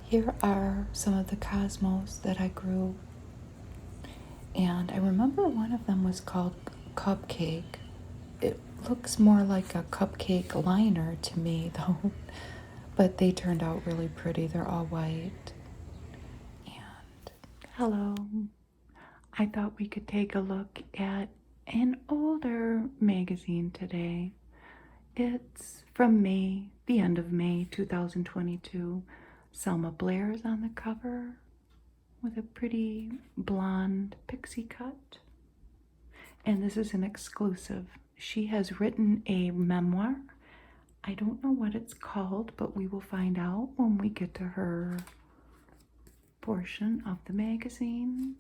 Here are some of the cosmos that I grew, and I remember one of them was called Cupcake. It looks more like a cupcake liner to me, though, but they turned out really pretty. They're all white. And hello, I thought we could take a look at an older magazine today. It's from May, the end of May 2022. Selma Blair is on the cover with a pretty blonde pixie cut. And this is an exclusive. She has written a memoir. I don't know what it's called, but we will find out when we get to her portion of the magazine.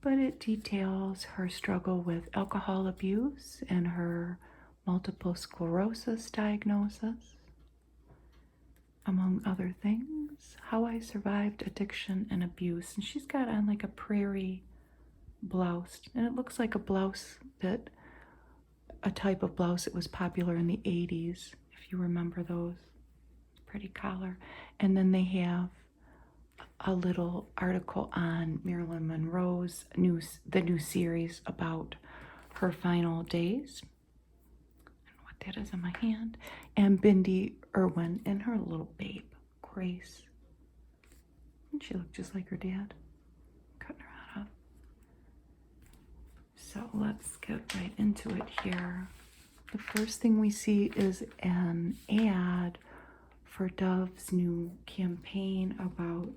But it details her struggle with alcohol abuse and her multiple sclerosis diagnosis, among other things. How I survived addiction and abuse. And she's got on like a prairie blouse, and it looks like a blouse that a type of blouse that was popular in the 80s, if you remember those. Pretty collar. And then they have a little article on Marilyn Monroe's the new series about her final days. And what that is in my hand. And Bindi Irwin and her little babe, Grace. And she looked just like her dad. Cutting her head off. So let's get right into it here. The first thing we see is an ad for Dove's new campaign about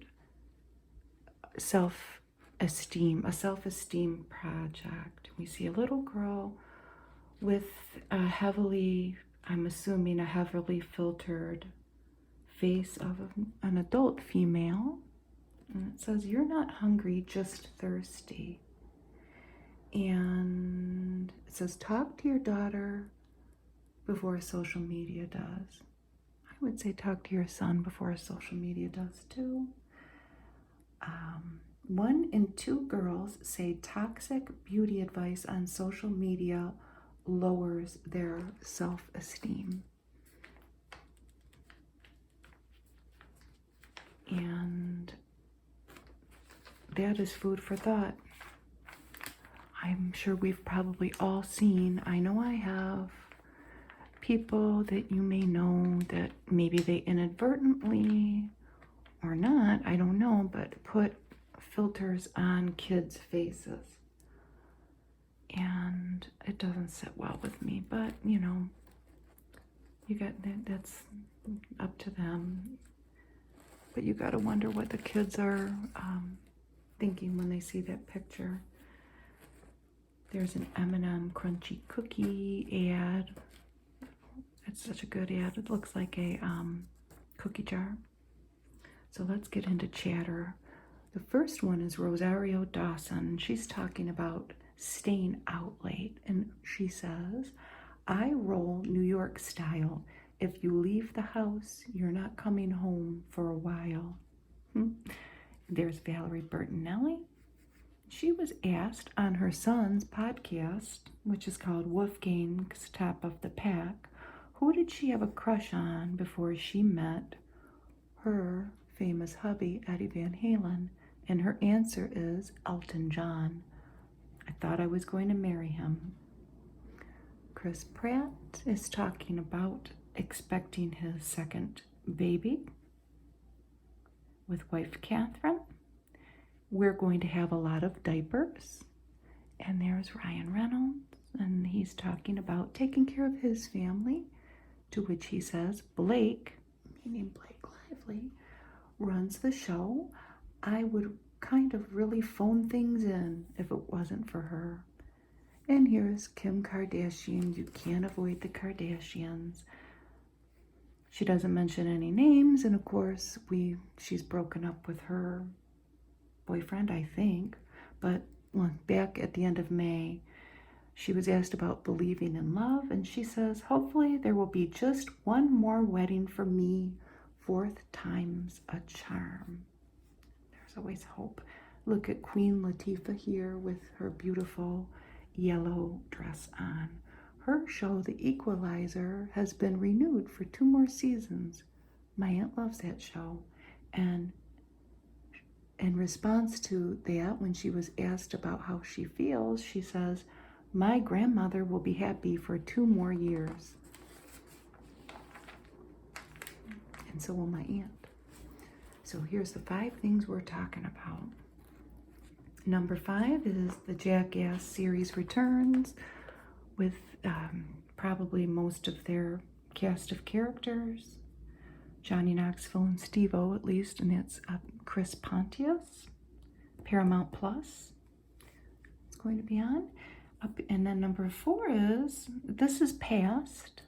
self-esteem, a self-esteem project. We see a little girl with I'm assuming a heavily filtered face of an adult female. And it says, "You're not hungry, just thirsty." And it says, "Talk to your daughter before social media does." I would say talk to your son before social media does too. 1 in 2 girls say toxic beauty advice on social media lowers their self-esteem. And that is food for thought. I'm sure we've probably all seen, I know I have, people that you may know that maybe they inadvertently or not, I don't know, but put filters on kids' faces. And it doesn't sit well with me, but you know, you got that's up to them. But you got to wonder what the kids are thinking when they see that picture. There's an M&M crunchy cookie ad. It's such a good ad. It looks like a cookie jar. So let's get into chatter. The first one is Rosario Dawson. She's talking about staying out late. And she says, "I roll New York style. If you leave the house, you're not coming home for a while." There's Valerie Bertinelli. She was asked on her son's podcast, which is called Wolfgang's Top of the Pack, who did she have a crush on before she met her famous hubby, Eddie Van Halen? And her answer is Elton John. "I thought I was going to marry him." Chris Pratt is talking about expecting his second baby with wife Catherine. "We're going to have a lot of diapers." And there's Ryan Reynolds, and he's talking about taking care of his family, to which he says, "Blake," meaning Blake Lively, "runs the show. I would kind of really phone things in if it wasn't for her." And here's Kim Kardashian. You can't avoid the Kardashians. She doesn't mention any names, and of course she's broken up with her boyfriend, I think. But back at the end of May, she was asked about believing in love, and she says, "Hopefully there will be just one more wedding for me. 4th time's a charm." There's always hope. Look at Queen Latifah here with her beautiful yellow dress on. Her show, The Equalizer, has been renewed for 2 more seasons. My aunt loves that show. And in response to that, when she was asked about how she feels, she says, "My grandmother will be happy for 2 more years. And so will my aunt." So here's the 5 things we're talking about. Number 5 is the Jackass series returns with probably most of their cast of characters. Johnny Knoxville and Steve-O at least, and that's Chris Pontius. Paramount Plus. It's going to be on. And then number 4 is, this is past,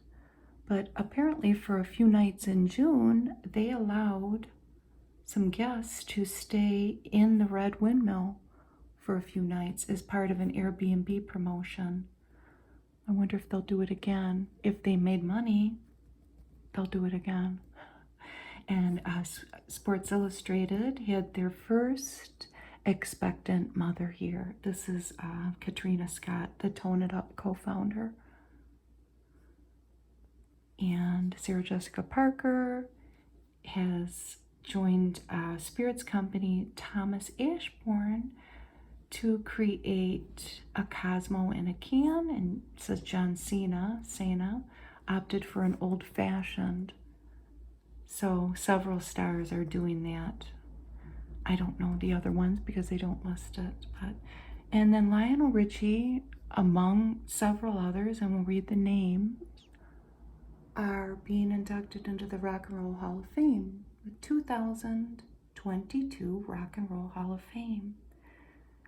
but apparently for a few nights in June, they allowed some guests to stay in the Red Windmill for a few nights as part of an Airbnb promotion. I wonder if they'll do it again. If they made money, they'll do it again. And Sports Illustrated had their first expectant mother here. This is Katrina Scott, the Tone It Up co-founder. And Sarah Jessica Parker has joined Spirits company Thomas Ashbourne to create a Cosmo in a can, and it says John Cena opted for an old-fashioned. So several stars are doing that. I don't know the other ones because they don't list it. And then Lionel Richie, among several others, and we'll read the names, are being inducted into the Rock and Roll Hall of Fame, the 2022 Rock and Roll Hall of Fame.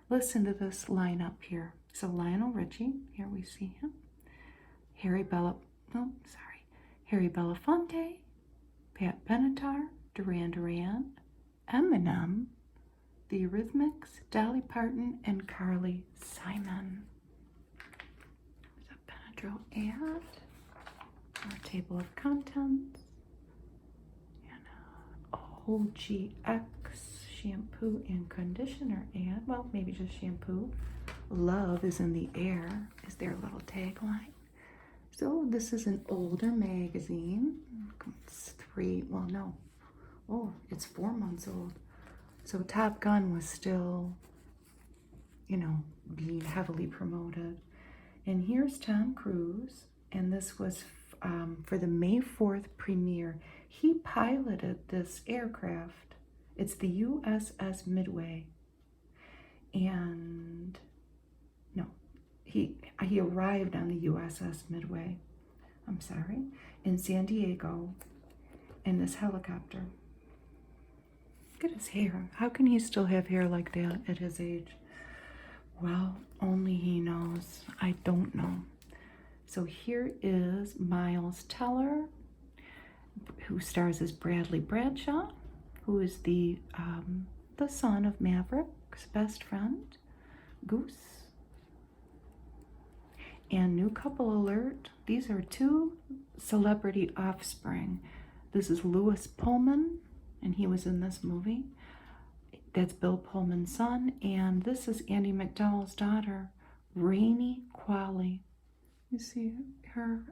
Listen to this lineup here. So Lionel Richie, here we see him. Harry Belafonte, Pat Benatar, Duran Duran, Eminem, The Eurythmics, Dolly Parton, and Carly Simon. There's a Benadryl ad, our table of contents, and OGX shampoo and conditioner ad. Well, maybe just shampoo. Love is in the air is their little tagline. So this is an older magazine. It's 4 months old. So Top Gun was still, being heavily promoted. And here's Tom Cruise, and this was for the May 4th premiere. He piloted this aircraft. It's the USS Midway. And he arrived on the USS Midway, in San Diego in this helicopter. Look at his hair. How can he still have hair like that at his age? Well, only he knows. I don't know. So here is Miles Teller, who stars as Bradley Bradshaw, who is the son of Maverick's best friend, Goose. And new couple alert. These are 2 celebrity offspring. This is Louis Pullman, and he was in this movie. That's Bill Pullman's son. And this is Andy McDowell's daughter, Rainey Qualley. You see her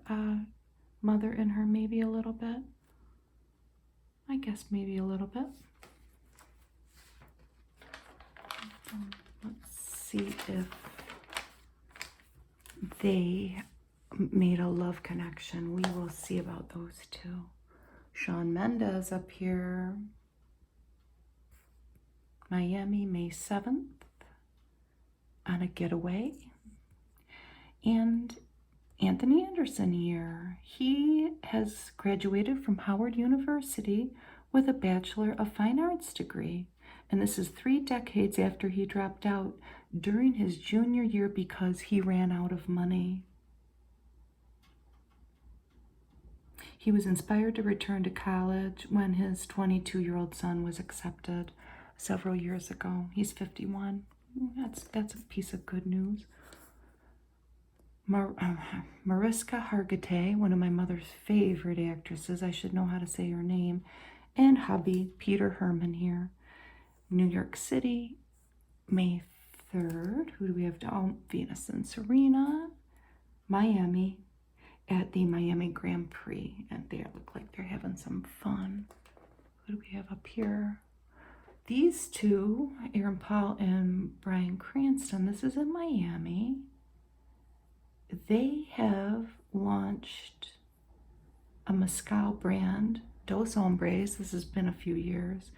mother in her maybe a little bit. I guess maybe a little bit. Let's see if they made a love connection. We will see about those 2. Shawn Mendes up here. Miami, May 7th, on a getaway. And Anthony Anderson here. He has graduated from Howard University with a Bachelor of Fine Arts degree. And this is 3 decades after he dropped out during his junior year because he ran out of money. He was inspired to return to college when his 22-year-old son was accepted several years ago. He's 51. That's a piece of good news. Mariska Hargitay, one of my mother's favorite actresses. I should know how to say her name. And hubby, Peter Herman here. New York City, May 3rd. Who do we have? Venus and Serena. Miami, at the Miami Grand Prix. And they look like they're having some fun. Who do we have up here? These two, Aaron Paul and Brian Cranston, this is in Miami. They have launched a mezcal brand, Dos Hombres. This has been a few years,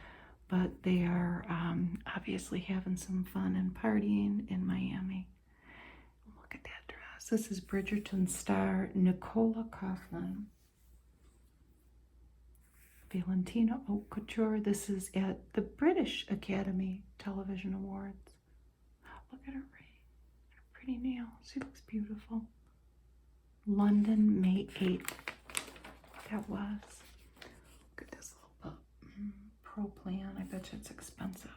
but they are obviously having some fun and partying in Miami. Look at that dress. This is Bridgerton star Nicola Coughlan. Valentina Haute Couture. This is at the British Academy Television Awards. Look at her ring. Her pretty nails. She looks beautiful. London, May 8th. That was. Look at this little Pro Plan. I bet you it's expensive.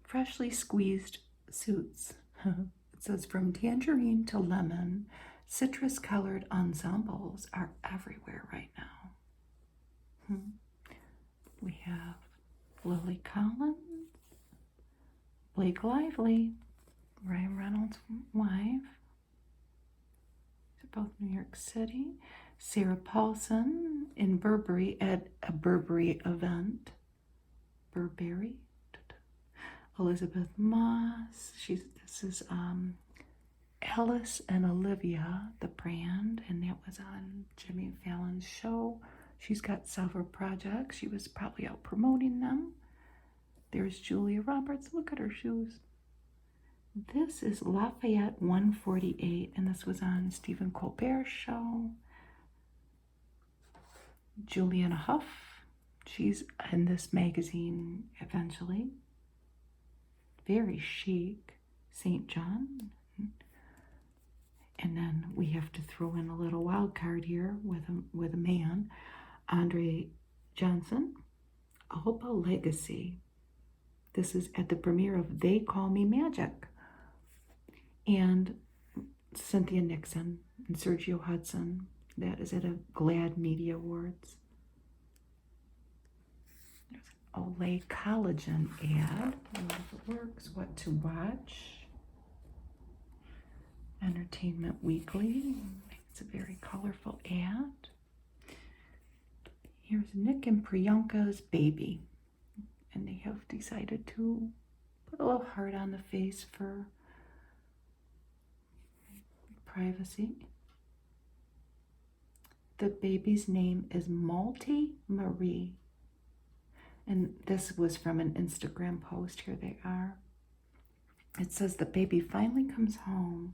Freshly squeezed suits. It says from tangerine to lemon. Citrus-colored ensembles are everywhere right now. We have Lily Collins, Blake Lively, Ryan Reynolds' wife. They're both New York City. Sarah Paulson in Burberry at a Burberry event. Burberry. Elizabeth Moss. This is Alice and Olivia, the brand, and that was on Jimmy Fallon's show. She's got several projects. She was probably out promoting them. There's Julia Roberts. Look at her shoes. This is Lafayette 148, and this was on Stephen Colbert's show. Juliana Huff. She's in this magazine eventually. Very chic. St. John. And then we have to throw in a little wild card here with a man, Andre Johnson, Alba Legacy. This is at the premiere of They Call Me Magic. And Cynthia Nixon and Sergio Hudson. That is at a GLAAD Media Awards. There's an Olay Collagen ad. I don't know if it works. What to watch. Entertainment Weekly. It's a very colorful ad. Here's Nick and Priyanka's baby. And they have decided to put a little heart on the face for privacy. The baby's name is Malty Marie. And this was from an Instagram post. Here they are. It says the baby finally comes home.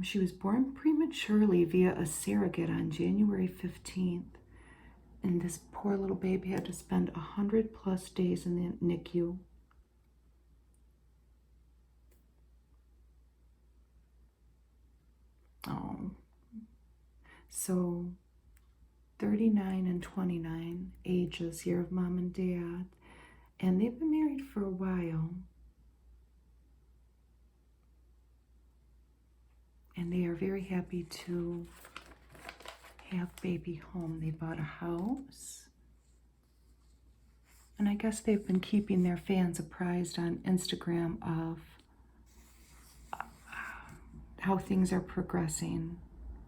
She was born prematurely via a surrogate on January 15th. And this poor little baby had to spend 100+ days in the NICU. Oh. So 39 and 29 ages here of mom and dad. And they've been married for a while. And they are very happy to have baby home. They bought a house. And I guess they've been keeping their fans apprised on Instagram of how things are progressing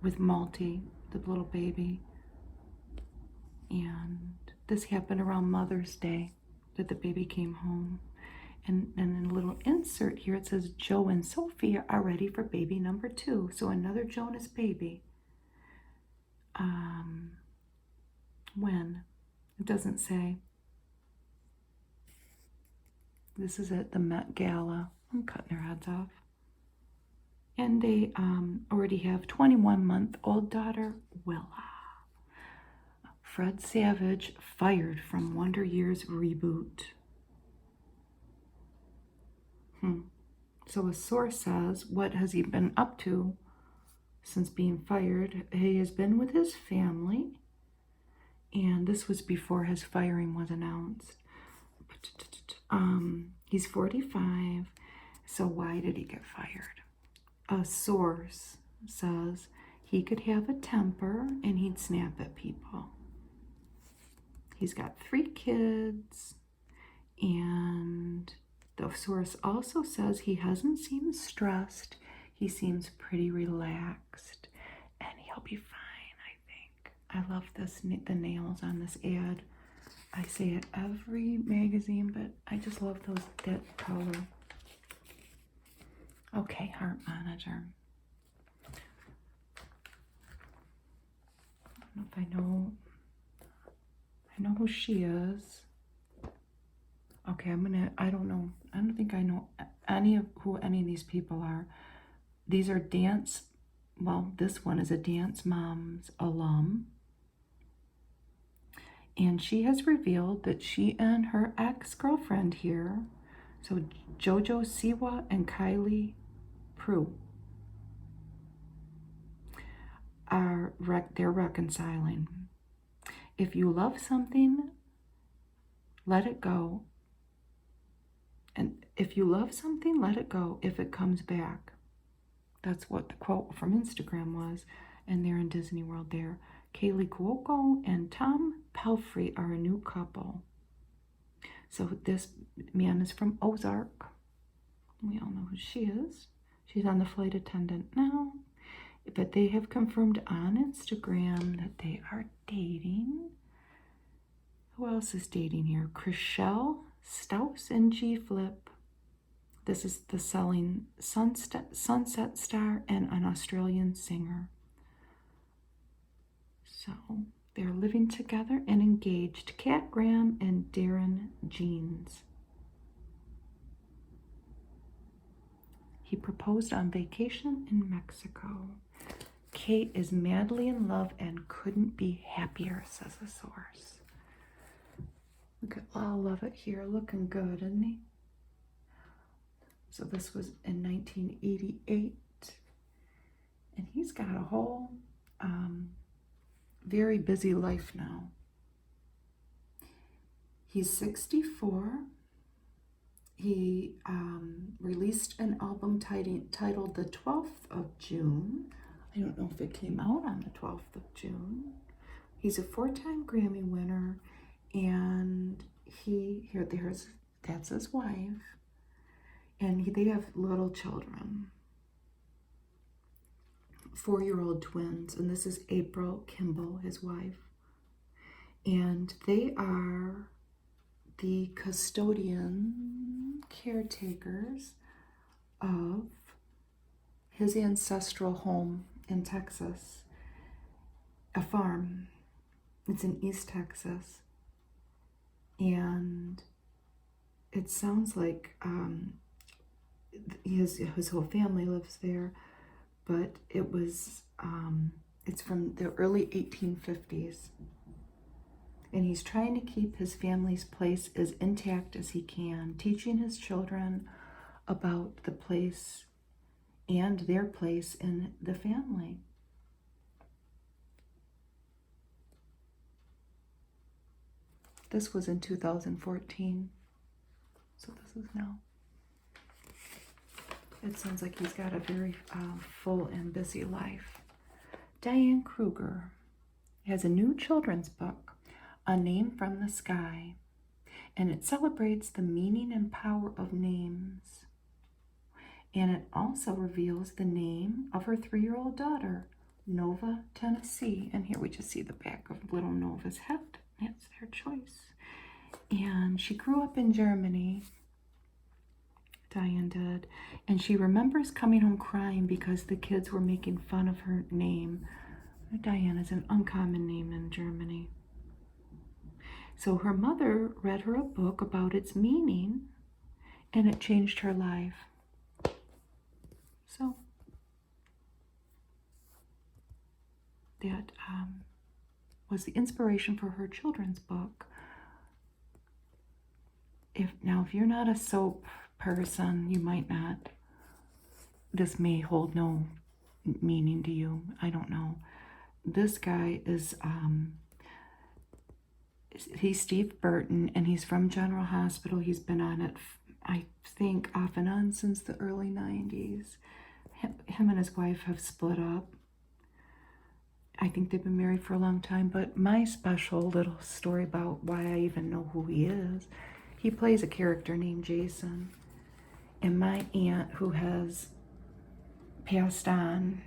with Malty, the little baby. And this happened around Mother's Day that the baby came home. And in a little insert here, it says Joe and Sophie are ready for baby number 2. So another Jonas baby. When? It doesn't say. This is at the Met Gala. I'm cutting their heads off. And they already have 21-month-old daughter, Willa. Fred Savage fired from Wonder Years reboot. So a source says, what has he been up to since being fired? He has been with his family, and this was before his firing was announced. He's 45, so why did he get fired? A source says he could have a temper and he'd snap at people. He's got 3 kids, and the source also says he hasn't seemed stressed. He seems pretty relaxed, and he'll be fine, I think. I love this, the nails on this ad. I say it every magazine, but I just love that color. Okay, heart monitor. I don't know if I know who she is. Okay, I don't know. I don't think I know who any of these people are. These are this one is a Dance Moms alum. And she has revealed that she and her ex-girlfriend here, so Jojo Siwa and Kylie Prue, they're reconciling. If you love something, let it go. And if you love something, let it go if it comes back. That's what the quote from Instagram was. And they're in Disney World there. Kaylee Cuoco and Tom Pelfrey are a new couple. So this man is from Ozark. We all know who she is. She's on the flight attendant now. But they have confirmed on Instagram that they are dating. Who else is dating here? Chriselle Staus and G Flip. This is the selling Sunset Star and an Australian singer. So they're living together and engaged. Kat Graham and Darren Jeans. He proposed on vacation in Mexico. Kate is madly in love and couldn't be happier, says a source. Look at all love it here, looking good, isn't he? So this was in 1988, and he's got a whole very busy life now. He's 64. He released an album titled The 12th of June. I don't know if it came out on the 12th of June. He's a 4-time Grammy winner, and that's his wife, and they have little children, 4-year-old twins, and this is April Kimball, his wife, and they are the caretakers of his ancestral home in Texas, a farm. It's in East Texas, and it sounds like his whole family lives there, but it's from the early 1850s, and he's trying to keep his family's place as intact as he can, teaching his children about the place and their place in the family. This was in 2014, so this is now. It sounds like he's got a very full and busy life. Diane Kruger has a new children's book, A Name from the Sky, and it celebrates the meaning and power of names. And it also reveals the name of her 3-year-old daughter, Nova, Tennessee. And here we just see the back of little Nova's head. That's their choice. And she grew up in Germany, Diane did, and she remembers coming home crying because the kids were making fun of her name. Diane is an uncommon name in Germany. So her mother read her a book about its meaning, and it changed her life. So that was the inspiration for her children's book. If you're not a soap person, you might not. This may hold no meaning to you. I don't know. This guy is he's Steve Burton, and he's from General Hospital. He's been on it, I think, off and on since the early 90s. Him and his wife have split up. I think they've been married for a long time, but my special little story about why I even know who he is, he plays a character named Jason. And my aunt, who has passed on,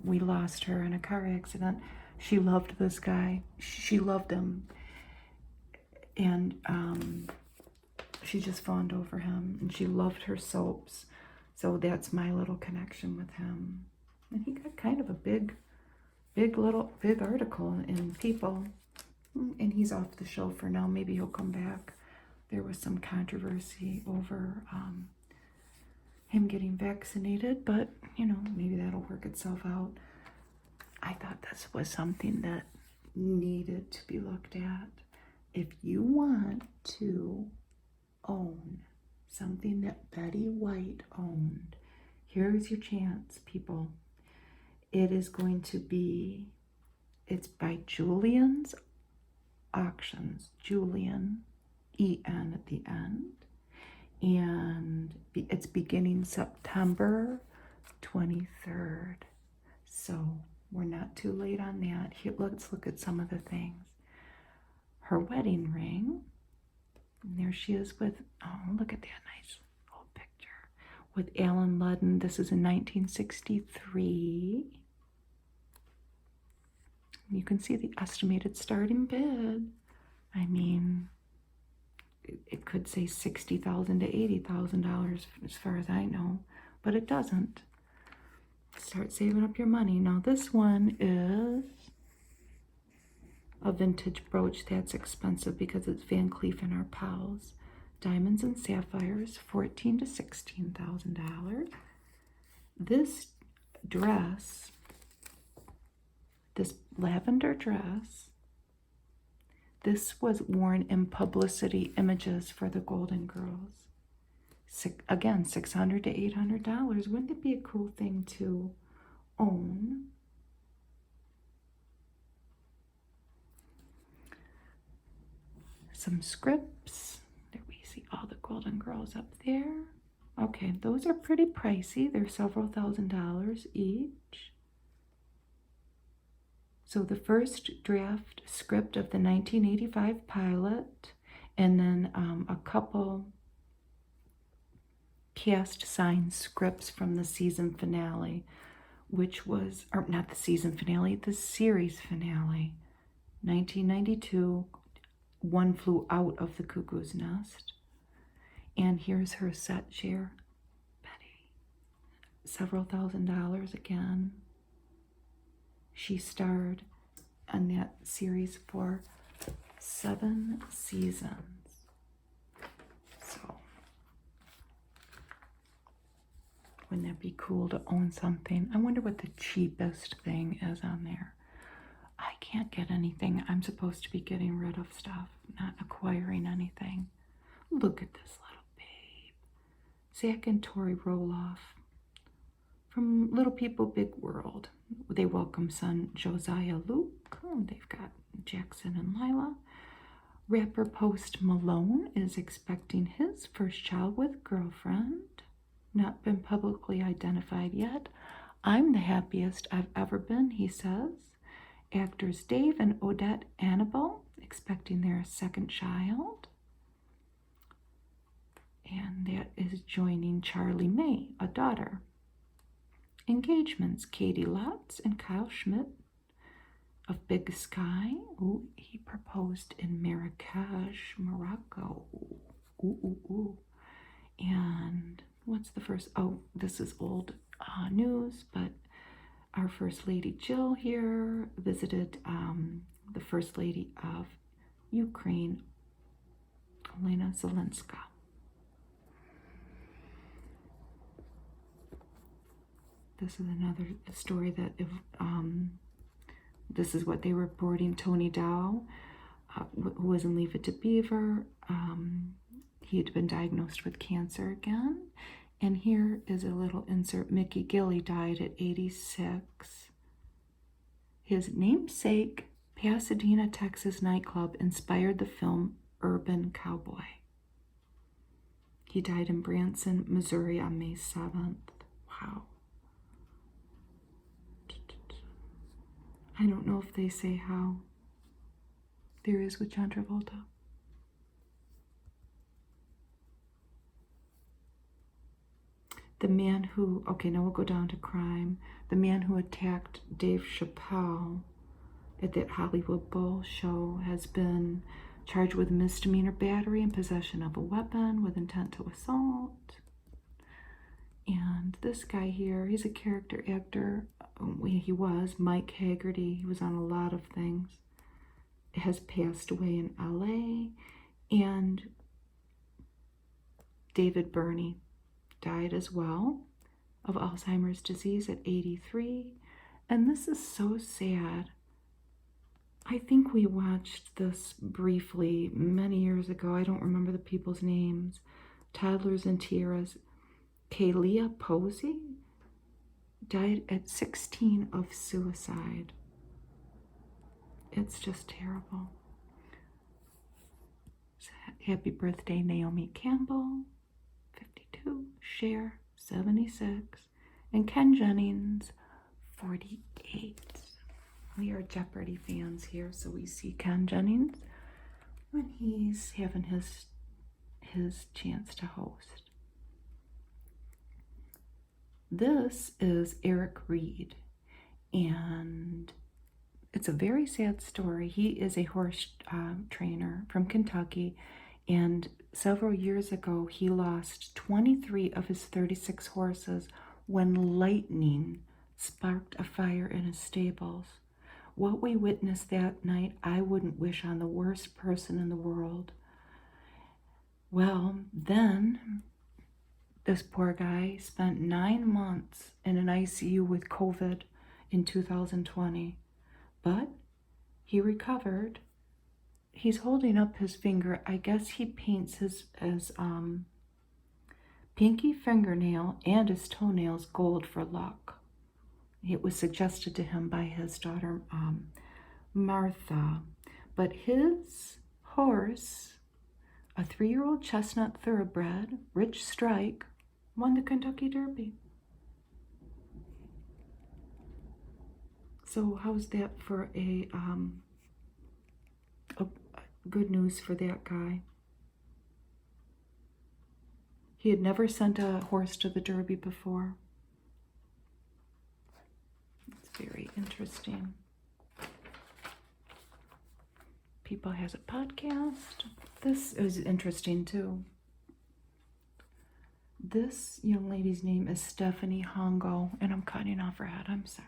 we lost her in a car accident, She loved this guy. She loved him. And she just fawned over him. And she loved her soaps. So that's my little connection with him. And he got kind of a big article in People. And he's off the show for now. Maybe he'll come back. There was some controversy over him getting vaccinated, but, you know, maybe that'll work itself out. I thought this was something that needed to be looked at. If you want to own something that Betty White owned, here's your chance, people. It is going to be, it's by Julian's Auctions, Julian, E-N at the end. And it's beginning September 23rd. So we're not too late on that. Here, let's look at some of the things. Her wedding ring. And there she is with, oh, look at that nice old picture. With Alan Ludden. This is in 1963. You can see the estimated starting bid. I mean, it could say $60,000 to $80,000 as far as I know, but it doesn't. Start saving up your money. Now this one is a vintage brooch. That's expensive because it's Van Cleef and Arpels. Diamonds and sapphires, $14,000 to $16,000. This dress, this lavender dress, this was worn in publicity images for the Golden Girls. Again, $600 to $800. Wouldn't it be a cool thing to own? Some scripts. There we see all the Golden Girls up there. Okay, those are pretty pricey. They're several $1,000s each. So the first draft script of the 1985 pilot, and then a couple cast signed scripts from the season finale, which was, or not the season finale, the series finale, 1992, One Flew Out of the Cuckoo's Nest. And here's her set share, Betty, several $1,000s again. She starred on that series for 7 seasons. So, wouldn't that be cool to own something? I wonder what the cheapest thing is on there. I can't get anything. I'm supposed to be getting rid of stuff, not acquiring anything. Look at this little babe. Zach and Tori Roloff from Little People, Big World. They welcome son Josiah Luke. Oh, they've got Jackson and Lila. Rapper Post Malone is expecting his first child with girlfriend. Not been publicly identified yet. I'm the happiest I've ever been, he says. Actors Dave and Odette Annabelle expecting their second child. And that is joining Charlie May, a daughter. Engagements, Katie Lotz and Kyle Schmidt of Big Sky. Ooh, he proposed in Marrakesh, Morocco. Ooh, ooh, ooh. And what's the first? Oh, this is old news, but our First Lady Jill here visited the First Lady of Ukraine, Olena Zelenska. This is another story that if this is what they were reporting. Tony Dow, who was in Leave It to Beaver, he had been diagnosed with cancer again. And here is a little insert. Mickey Gilley died at 86. His namesake Pasadena, Texas nightclub inspired the film Urban Cowboy. He died in Branson, Missouri on May 7th. Wow. I don't know if they say how. There is with John Travolta. The man who, okay, now we'll go down to crime. The man who attacked Dave Chappelle at that Hollywood Bowl show has been charged with misdemeanor battery and possession of a weapon with intent to assault. And this guy here, he's a character actor. He was Mike Haggerty. He was on a lot of things. Has passed away in LA. And David Burney died as well of Alzheimer's disease at 83. And this is so sad. I think we watched this briefly many years ago. I don't remember the people's names. Toddlers and Tiaras. Kaylia Posey died at 16 of suicide. It's just terrible. Happy birthday, Naomi Campbell, 52, Cher, 76, and Ken Jennings, 48. We are Jeopardy fans here, so we see Ken Jennings when he's having his chance to host. This is Eric Reed, and it's a very sad story. He is a horse trainer from Kentucky, and several years ago he lost 23 of his 36 horses when lightning sparked a fire in his stables. What we witnessed that night, I wouldn't wish on the worst person in the world. Well, then this poor guy spent 9 months in an ICU with COVID in 2020, but he recovered. He's holding up his finger. I guess he paints his pinky fingernail and his toenails gold for luck. It was suggested to him by his daughter, Martha. But his horse, a 3-year-old chestnut thoroughbred, Rich Strike, won the Kentucky Derby. So how's that for a good news for that guy? He had never sent a horse to the Derby before. It's very interesting. People has a podcast. This is interesting too. This young lady's name is Stephanie Hongo, and I'm cutting off her head, I'm sorry.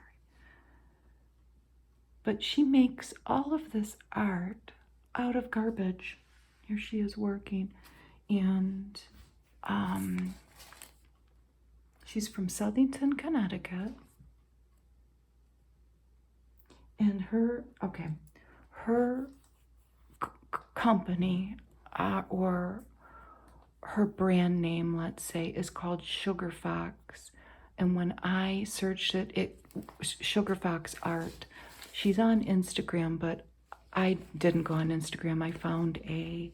But she makes all of this art out of garbage. Here she is working, and she's from Southington, Connecticut. And her company, or her brand name, let's say, is called Sugar Fox. And when I searched it Sugar Fox Art. She's on Instagram, but I didn't go on Instagram. I found a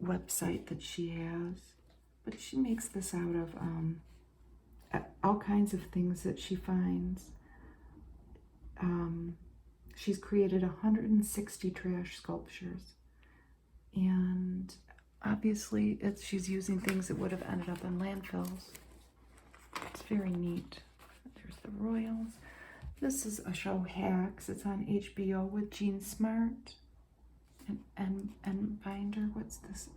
website that she has. But she makes this out of all kinds of things that she finds. She's created 160 trash sculptures. And obviously she's using things that would have ended up in landfills. It's very neat. There's the Royals. This is a show, Hacks. It's on HBO with Jean Smart and Binder. What's this?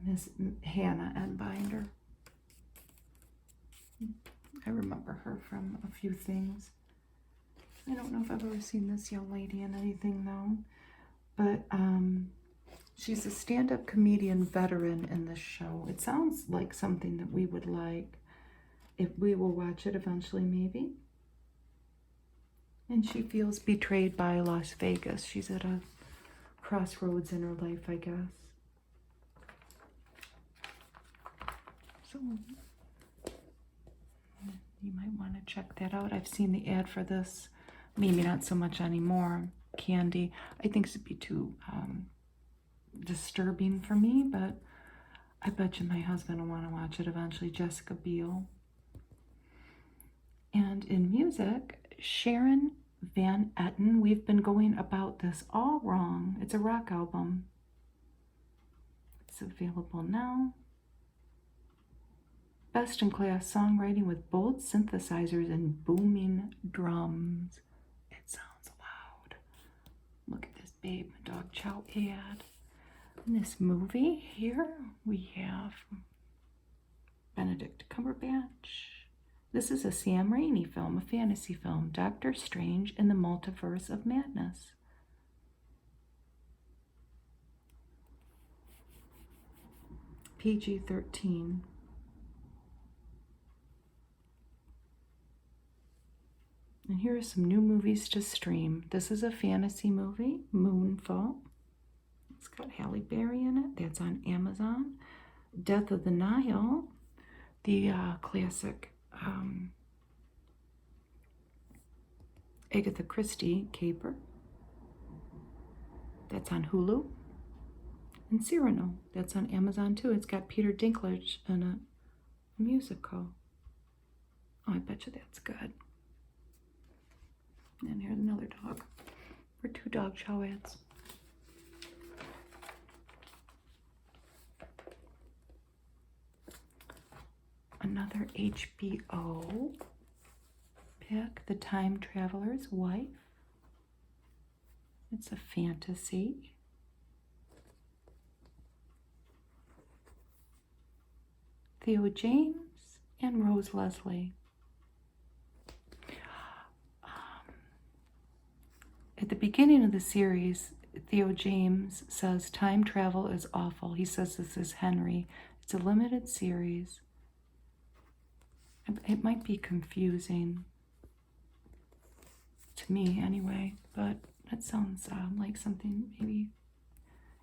Miss Hannah and Binder. I remember her from a few things. I don't know if I've ever seen this young lady in anything though, but she's a stand-up comedian veteran in this show. It sounds like something that we would like. If we will watch it eventually, maybe. And she feels betrayed by Las Vegas. She's at a crossroads in her life, I guess. So you might want to check that out. I've seen the ad for this. Maybe not so much anymore. Candy. I think this would be too disturbing for me, but I bet you my husband will want to watch it eventually. Jessica Biel. And in music, Sharon Van Etten. We've been going about this all wrong. It's a rock album. It's available now. Best-in-class songwriting with bold synthesizers and booming drums. It sounds loud. Look at this Babe Dog Chow ad. In this movie here, we have Benedict Cumberbatch. This is a Sam Raimi film, a fantasy film, Doctor Strange in the Multiverse of Madness. PG-13. And here are some new movies to stream. This is a fantasy movie, Moonfall. It's got Halle Berry in it. That's on Amazon. Death of the Nile, the classic Agatha Christie caper. That's on Hulu. And Cyrano, that's on Amazon too. It's got Peter Dinklage in it. A musical. Oh, I bet you that's good. And here's another dog. For 2 dog show ads. Another HBO pick, The Time Traveler's Wife. It's a fantasy. Theo James and Rose Leslie. At the beginning of the series, Theo James says time travel is awful. He says this is Henry. It's a limited series. It might be confusing to me anyway, but that sounds like something maybe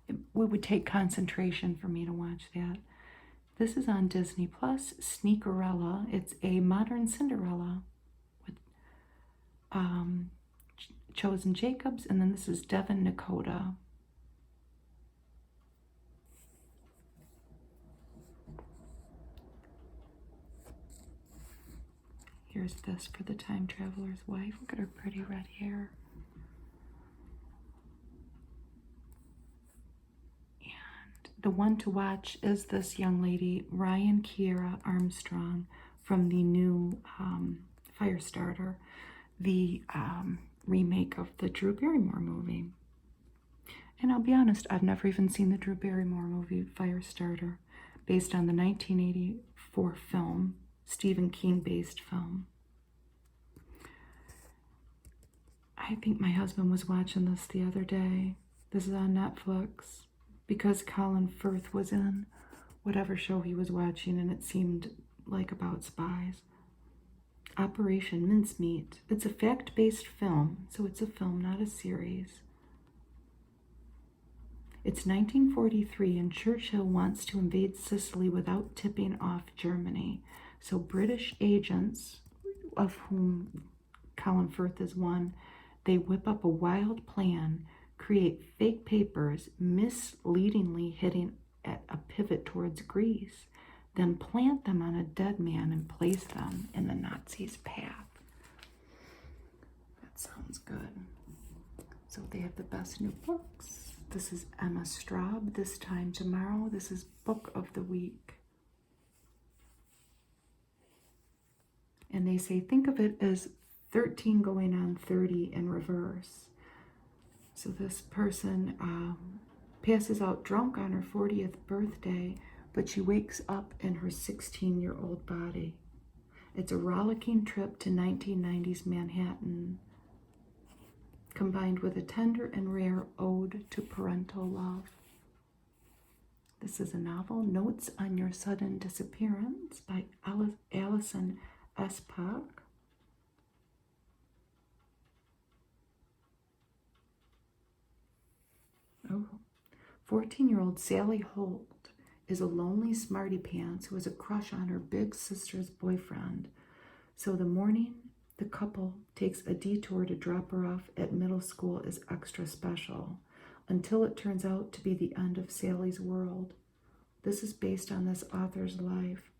it would take concentration for me to watch that. This is on Disney Plus, Sneakerella. It's a modern Cinderella with Chosen Jacobs, and then this is Devin Nakota. Here's this for The Time Traveler's Wife. Look at her pretty red hair. And the one to watch is this young lady, Ryan Kiera Armstrong, from the new Firestarter, the remake of the Drew Barrymore movie. And I'll be honest, I've never even seen the Drew Barrymore movie, Firestarter, based on the 1984 film, Stephen King-based film. I think my husband was watching this the other day. This is on Netflix because Colin Firth was in whatever show he was watching, and it seemed like about spies. Operation Mincemeat. It's a fact-based film, so it's a film, not a series. It's 1943, and Churchill wants to invade Sicily without tipping off Germany. So British agents, of whom Colin Firth is one, they whip up a wild plan, create fake papers, misleadingly hitting at a pivot towards Greece, then plant them on a dead man and place them in the Nazis' path. That sounds good. So they have the best new books. This is Emma Straub, This Time Tomorrow. This is Book of the Week. And they say, think of it as 13 going on 30 in reverse. So this person passes out drunk on her 40th birthday, but she wakes up in her 16-year-old body. It's a rollicking trip to 1990s Manhattan, combined with a tender and rare ode to parental love. This is a novel, Notes on Your Sudden Disappearance by Alison Espach. Oh, 14-year-old Sally Holt is a lonely smarty pants who has a crush on her big sister's boyfriend. So the morning the couple takes a detour to drop her off at middle school is extra special, until it turns out to be the end of Sally's world. This is based on this author's life.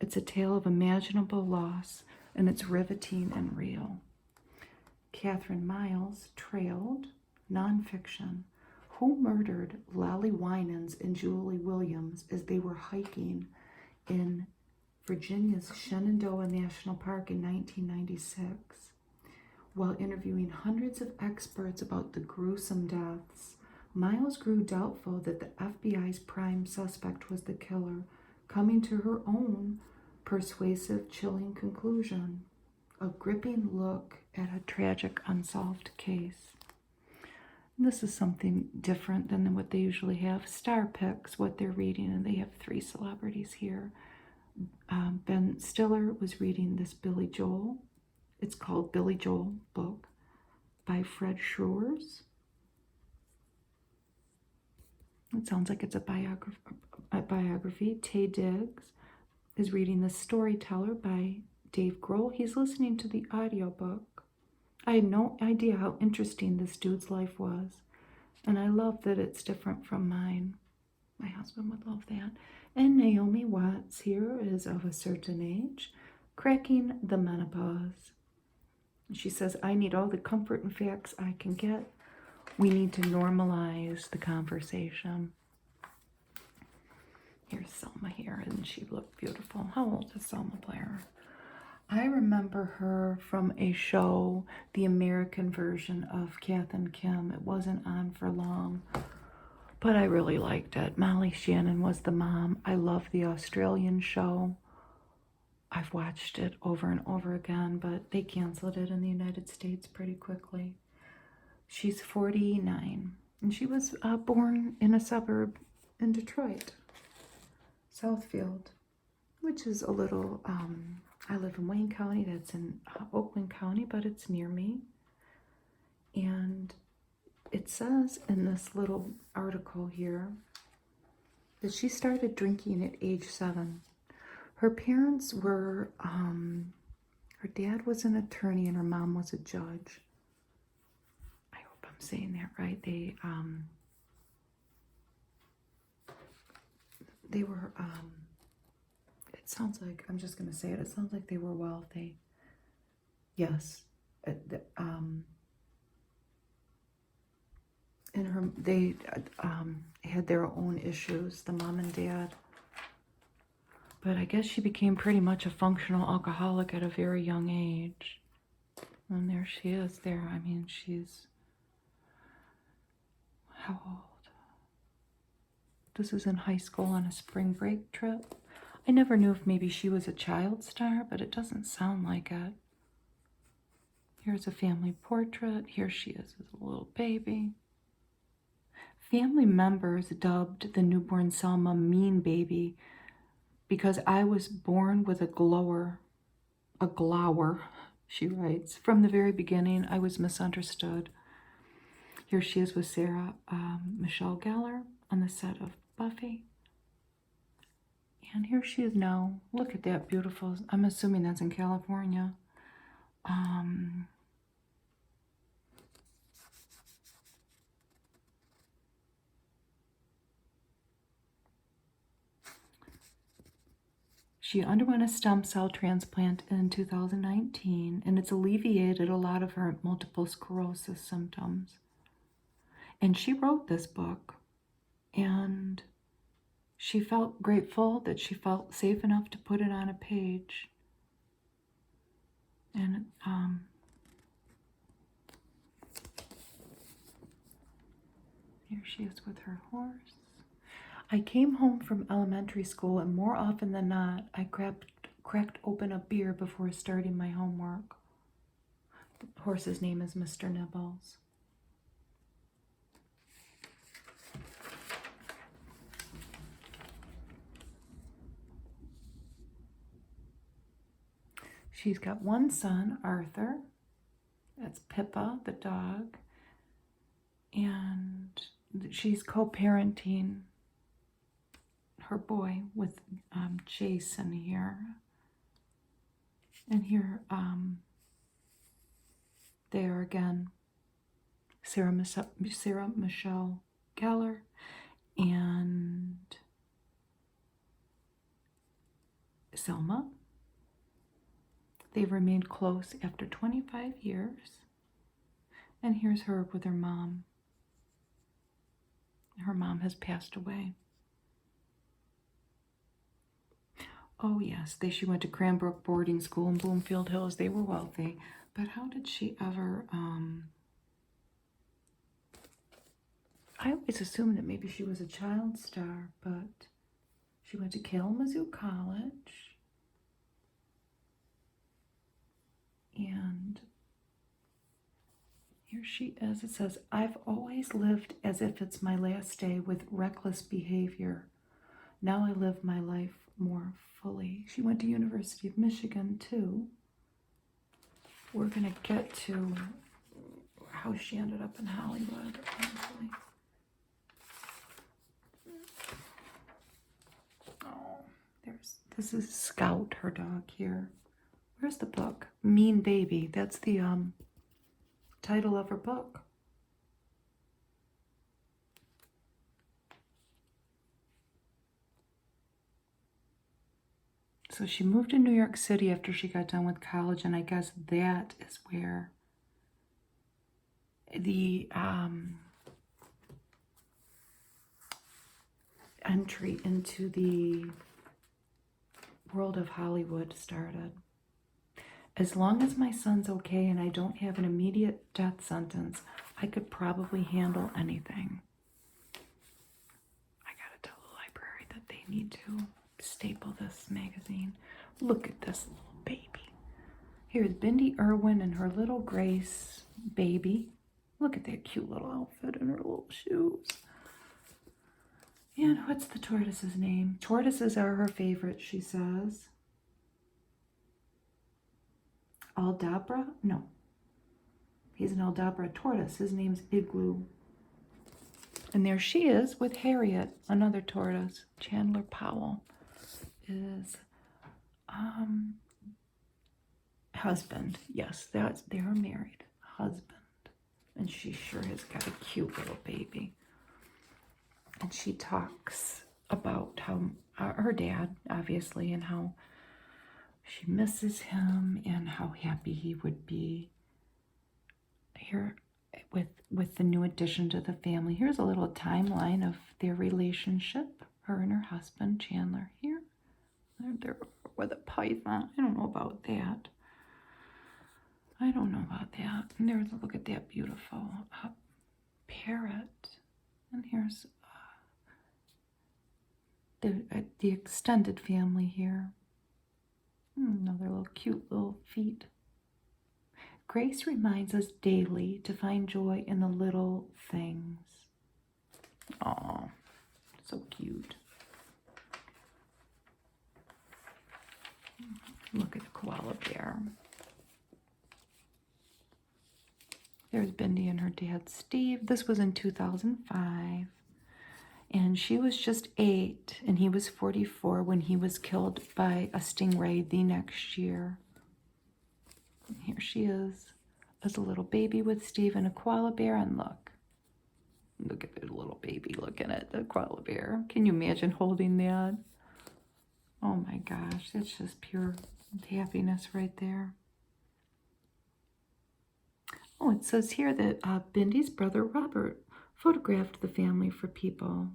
It's a tale of imaginable loss, and it's riveting and real. Catherine Miles, Trailed, nonfiction. Who murdered Lolly Winans and Julie Williams as they were hiking in Virginia's Shenandoah National Park in 1996. While interviewing hundreds of experts about the gruesome deaths, Miles grew doubtful that the FBI's prime suspect was the killer, coming to her own persuasive, chilling conclusion. A gripping look at a tragic, unsolved case. This is something different than what they usually have. Star picks what they're reading, and they have 3 celebrities here. Ben Stiller was reading this Billy Joel. It's called Billy Joel book by Fred Schroers. It sounds like it's a biography. Taye Diggs is reading The Storyteller by Dave Grohl. He's listening to the audiobook. I had no idea how interesting this dude's life was, and I love that it's different from mine. My husband would love that. And Naomi Watts here is of a certain age, cracking the menopause. She says, I need all the comfort and facts I can get. We need to normalize the conversation. Here's Selma here, and she looked beautiful. How old is Selma Blair? I remember her from a show, the American version of Kath and Kim. It wasn't on for long, but I really liked it. Molly Shannon was the mom. I love the Australian show. I've watched it over and over again, but they canceled it in the United States pretty quickly. She's 49, and she was born in a suburb in Detroit, Southfield, which is a little, I live in Wayne County, that's in Oakland County, but it's near me. And it says in this little article here that she started drinking at age 7. Her parents were, her dad was an attorney and her mom was a judge. I hope I'm saying that right. They were, it sounds like, I'm just going to say it, it sounds like they were wealthy. Yes. They had their own issues, the mom and dad. But I guess she became pretty much a functional alcoholic at a very young age. And there she is there. I mean, she's, how old? This is in high school on a spring break trip. I never knew if maybe she was a child star, but it doesn't sound like it. Here's a family portrait. Here she is as a little baby. Family members dubbed the newborn Selma Mean Baby because I was born with a glower, she writes. From the very beginning, I was misunderstood. Here she is with Sarah Michelle Gellar on the set of Buffy. And here she is now. Look at that beautiful, I'm assuming that's in California. She underwent a stem cell transplant in 2019, and it's alleviated a lot of her multiple sclerosis symptoms. And she wrote this book, and she felt grateful that she felt safe enough to put it on a page. And here she is with her horse. I came home from elementary school, and more often than not, I cracked open a beer before starting my homework. The horse's name is Mr. Nibbles. She's got one son, Arthur. That's Pippa, the dog. And she's co-parenting her boy with Jason here. And here, there again, Sarah Michelle Gellar and Selma. They've remained close after 25 years. And here's her with her mom. Her mom has passed away. Oh yes, she went to Cranbrook boarding school in Bloomfield Hills. They were wealthy. But how did she ever, I always assumed that maybe she was a child star, but she went to Kalamazoo College. And here she is. It says, I've always lived as if it's my last day with reckless behavior. Now I live my life more fully. She went to University of Michigan too. We're going to get to how she ended up in Hollywood, honestly. Oh, this is Scout, her dog here. Where's the book? Mean Baby. That's the title of her book. So she moved to New York City after she got done with college, and I guess that is where the entry into the world of Hollywood started. As long as my son's okay and I don't have an immediate death sentence, I could probably handle anything. I gotta tell the library that they need to staple this magazine. Look at this little baby. Here's Bindi Irwin and her little Grace baby. Look at that cute little outfit and her little shoes. And what's the tortoise's name? Tortoises are her favorite, she says. Aldabra? No. He's an Aldabra tortoise. His name's Igloo. And there she is with Harriet, another tortoise. Chandler Powell is husband. Yes, they're married. Husband. And she sure has got a cute little baby. And she talks about how her dad, obviously, and how she misses him and how happy he would be here with the new addition to the family. Here's a little timeline of their relationship, her and her husband, Chandler. Here, they're with a python. I don't know about that. I don't know about that. And there's, look at that beautiful parrot. And here's the extended family here. Another little cute little feet. Grace reminds us daily to find joy in the little things. Aw, so cute. Look at the koala bear. There's Bindi and her dad, Steve. This was in 2005. And she was just 8, and he was 44 when he was killed by a stingray the next year. And here she is as a little baby with Steve and a koala bear. And look at the little baby looking at the koala bear. Can you imagine holding that? Oh my gosh, that's just pure happiness right there. Oh, it says here that Bindi's brother Robert photographed the family for People.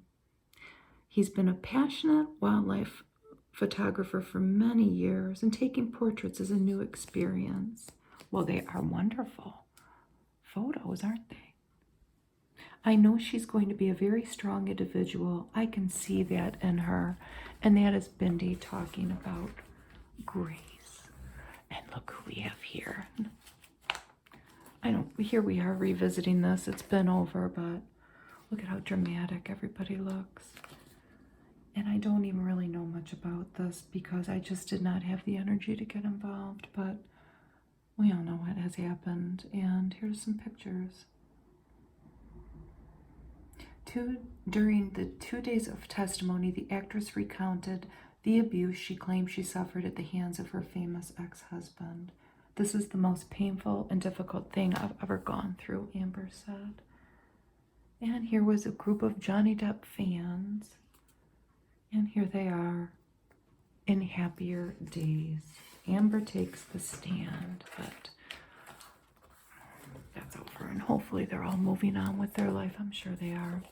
He's been a passionate wildlife photographer for many years, and taking portraits is a new experience. Well, they are wonderful photos, aren't they? I know she's going to be a very strong individual. I can see that in her. And that is Bindi talking about Grace. And look who we have here. Here we are revisiting this. It's been over, but look at how dramatic everybody looks. And I don't even really know much about this because I just did not have the energy to get involved, but we all know what has happened. And here's some pictures. During the 2 days of testimony, the actress recounted the abuse she claimed she suffered at the hands of her famous ex-husband. This is the most painful and difficult thing I've ever gone through, Amber said. And here was a group of Johnny Depp fans. And here they are in happier days. Amber takes the stand, but that's over. And hopefully they're all moving on with their life. I'm sure they are.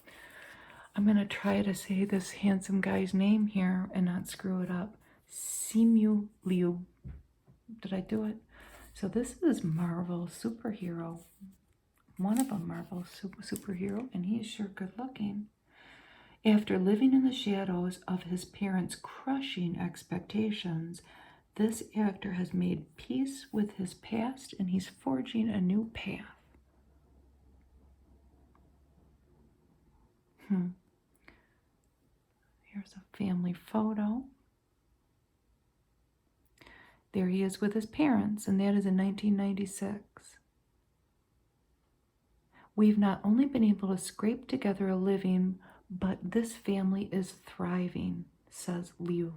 I'm going to try to say this handsome guy's name here and not screw it up. Simu Liu. Did I do it? So this is Marvel superhero. One of them, Marvel superhero, and he is sure good looking. After living in the shadows of his parents' crushing expectations, this actor has made peace with his past and he's forging a new path. Here's a family photo. There he is with his parents, and that is in 1996. We've not only been able to scrape together a living, but this family is thriving, says Liu.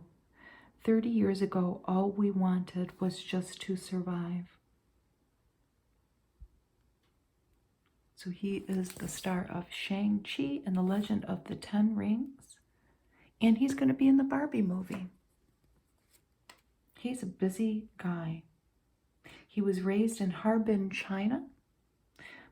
30 years ago, all we wanted was just to survive. So he is the star of Shang-Chi and the Legend of the Ten Rings, and he's going to be in the Barbie movie. He's a busy guy. He was raised in Harbin, China,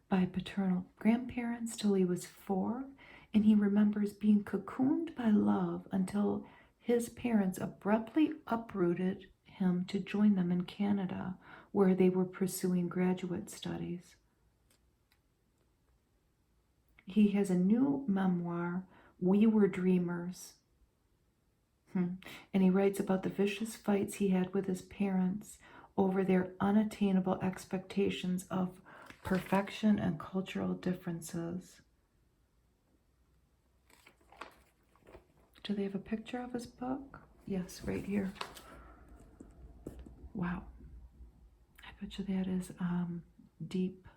by paternal grandparents till he was 4, and he remembers being cocooned by love until his parents abruptly uprooted him to join them in Canada, where they were pursuing graduate studies. He has a new memoir, We Were Dreamers. And he writes about the vicious fights he had with his parents over their unattainable expectations of perfection and cultural differences. Do they have a picture of his book? Yes, right here. Wow. I bet you that is deep.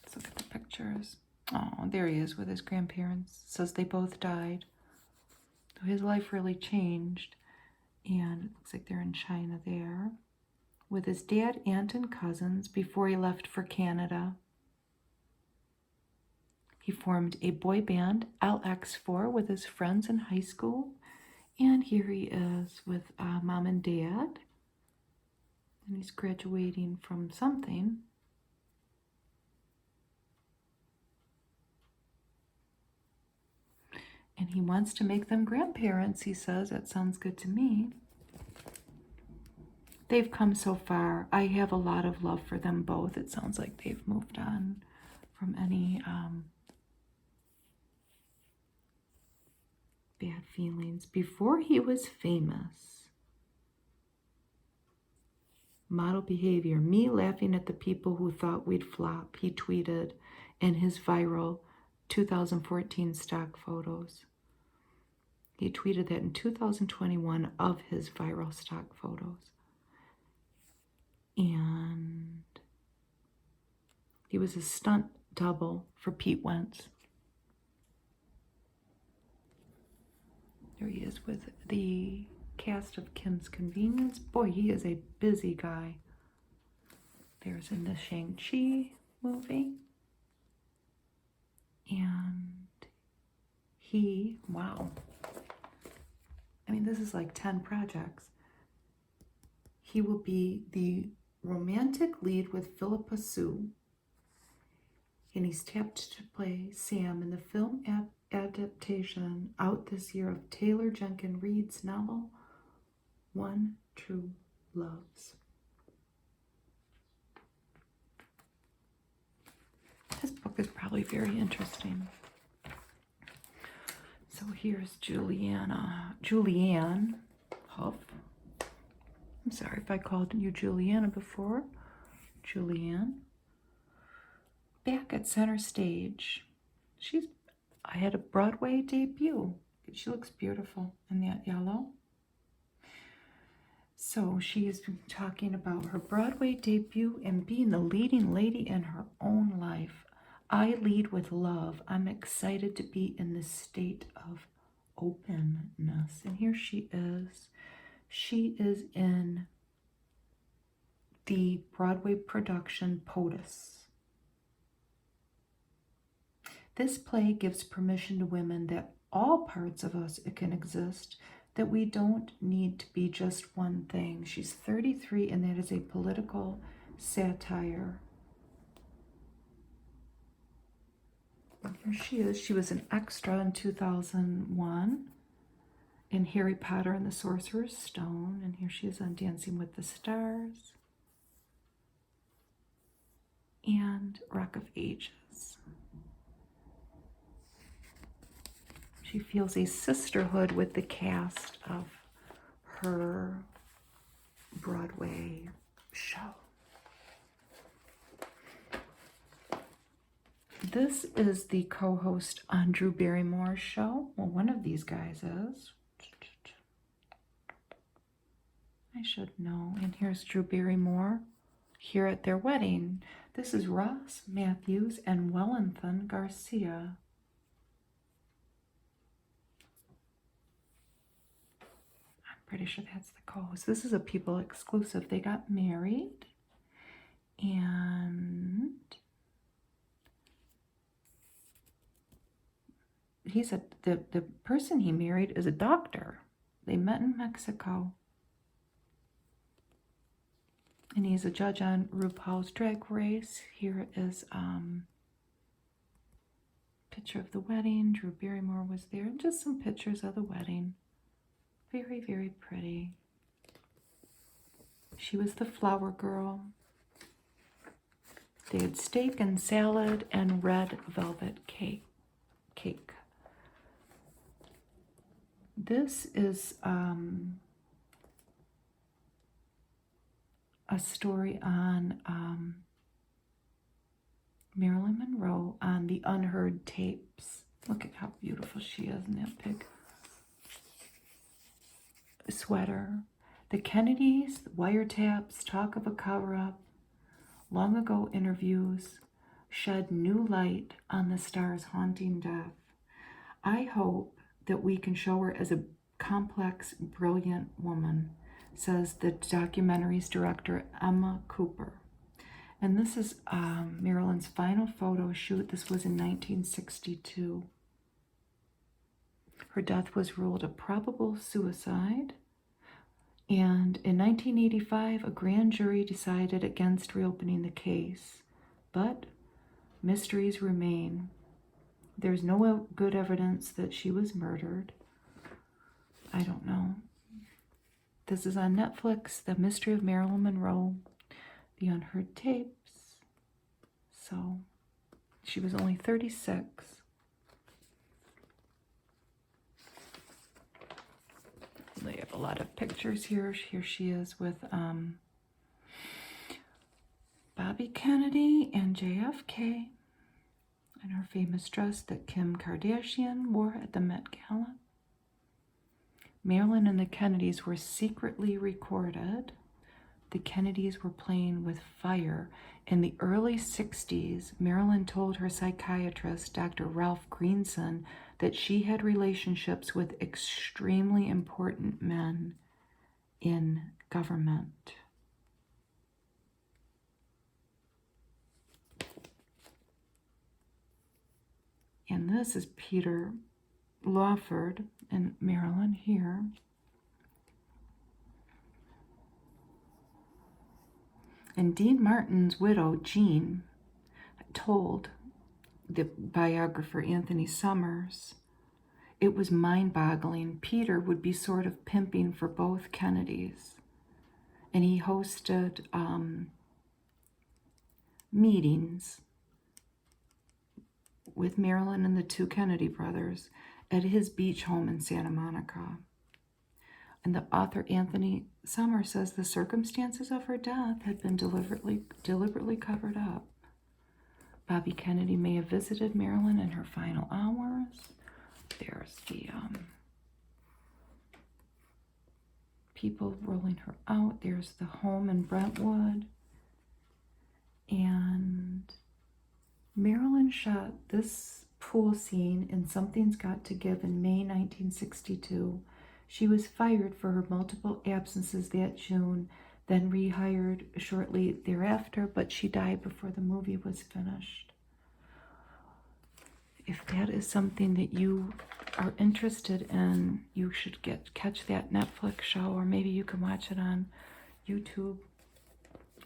Let's look at the pictures. Oh, there he is with his grandparents. It says they both died. So his life really changed. And it looks like they're in China there. With his dad, aunt, and cousins before he left for Canada. He formed a boy band, LX4, with his friends in high school. And here he is with mom and dad. And he's graduating from something. And he wants to make them grandparents, he says. That sounds good to me. They've come so far. I have a lot of love for them both. It sounds like they've moved on from any bad feelings. Before he was famous, model behavior, me laughing at the people who thought we'd flop, he tweeted in his viral 2014 stock photos. He tweeted that in 2021 of his viral stock photos. And he was a stunt double for Pete Wentz. There he is with the cast of Kim's Convenience. Boy, he is a busy guy. There's in the Shang-Chi movie. And he, wow. I mean, this is like 10 projects. He will be the romantic lead with Philippa Sue. And he's tapped to play Sam in the film adaptation out this year of Taylor Jenkins Reid's novel, One True Loves. This book is probably very interesting. So here's Julianne Huff. I'm sorry if I called you Juliana before. Julianne. Back at center stage. I had a Broadway debut. She looks beautiful in that yellow. So she has been talking about her Broadway debut and being the leading lady in her own life. I lead with love. I'm excited to be in this state of openness. And here she is. She is in the Broadway production POTUS. This play gives permission to women that all parts of us can exist, that we don't need to be just one thing. She's 33, and that is a political satire. And here she is. She was an extra in 2001 in Harry Potter and the Sorcerer's Stone. And here she is on Dancing with the Stars and Rock of Ages. She feels a sisterhood with the cast of her Broadway show. This is the co-host on Drew Barrymore's show. Well, one of these guys is. I should know. And here's Drew Barrymore here at their wedding. This is Ross Matthews and Wellington Garcia. I'm pretty sure that's the co-host. This is a People exclusive. They got married. And he said the person he married is a doctor. They met in Mexico. And he's a judge on RuPaul's Drag Race. Here is picture of the wedding. Drew Barrymore was there. And just some pictures of the wedding. Very, very pretty. She was the flower girl. They had steak and salad and red velvet cake. This is a story on Marilyn Monroe on the Unheard tapes. Look at how beautiful she is in that pink sweater. The Kennedys, the wiretaps, talk of a cover-up, long ago interviews shed new light on the star's haunting death. I hope that we can show her as a complex, brilliant woman, says the documentary's director, Emma Cooper. And this is Marilyn's final photo shoot. This was in 1962. Her death was ruled a probable suicide. And in 1985, a grand jury decided against reopening the case. But mysteries remain. There's no good evidence that she was murdered. I don't know. This is on Netflix, The Mystery of Marilyn Monroe, The Unheard Tapes. So, she was only 36. They have a lot of pictures here. Here she is with Bobby Kennedy and JFK in her famous dress that Kim Kardashian wore at the Met Gala. Marilyn and the Kennedys were secretly recorded. The Kennedys were playing with fire. In the early 60s, Marilyn told her psychiatrist, Dr. Ralph Greenson, that she had relationships with extremely important men in government. And this is Peter Lawford and Marilyn here. And Dean Martin's widow, Jean, told the biographer Anthony Summers, it was mind-boggling. Peter would be sort of pimping for both Kennedys. And he hosted meetings with Marilyn and the two Kennedy brothers at his beach home in Santa Monica. And the author Anthony Summers says the circumstances of her death had been deliberately covered up. Bobby Kennedy may have visited Marilyn in her final hours. There's the people rolling her out. There's the home in Brentwood. And Marilyn shot this pool scene in Something's Got to Give in May 1962. She was fired for her multiple absences that June, then rehired shortly thereafter, but she died before the movie was finished. If that is something that you are interested in, you should catch that Netflix show, or maybe you can watch it on YouTube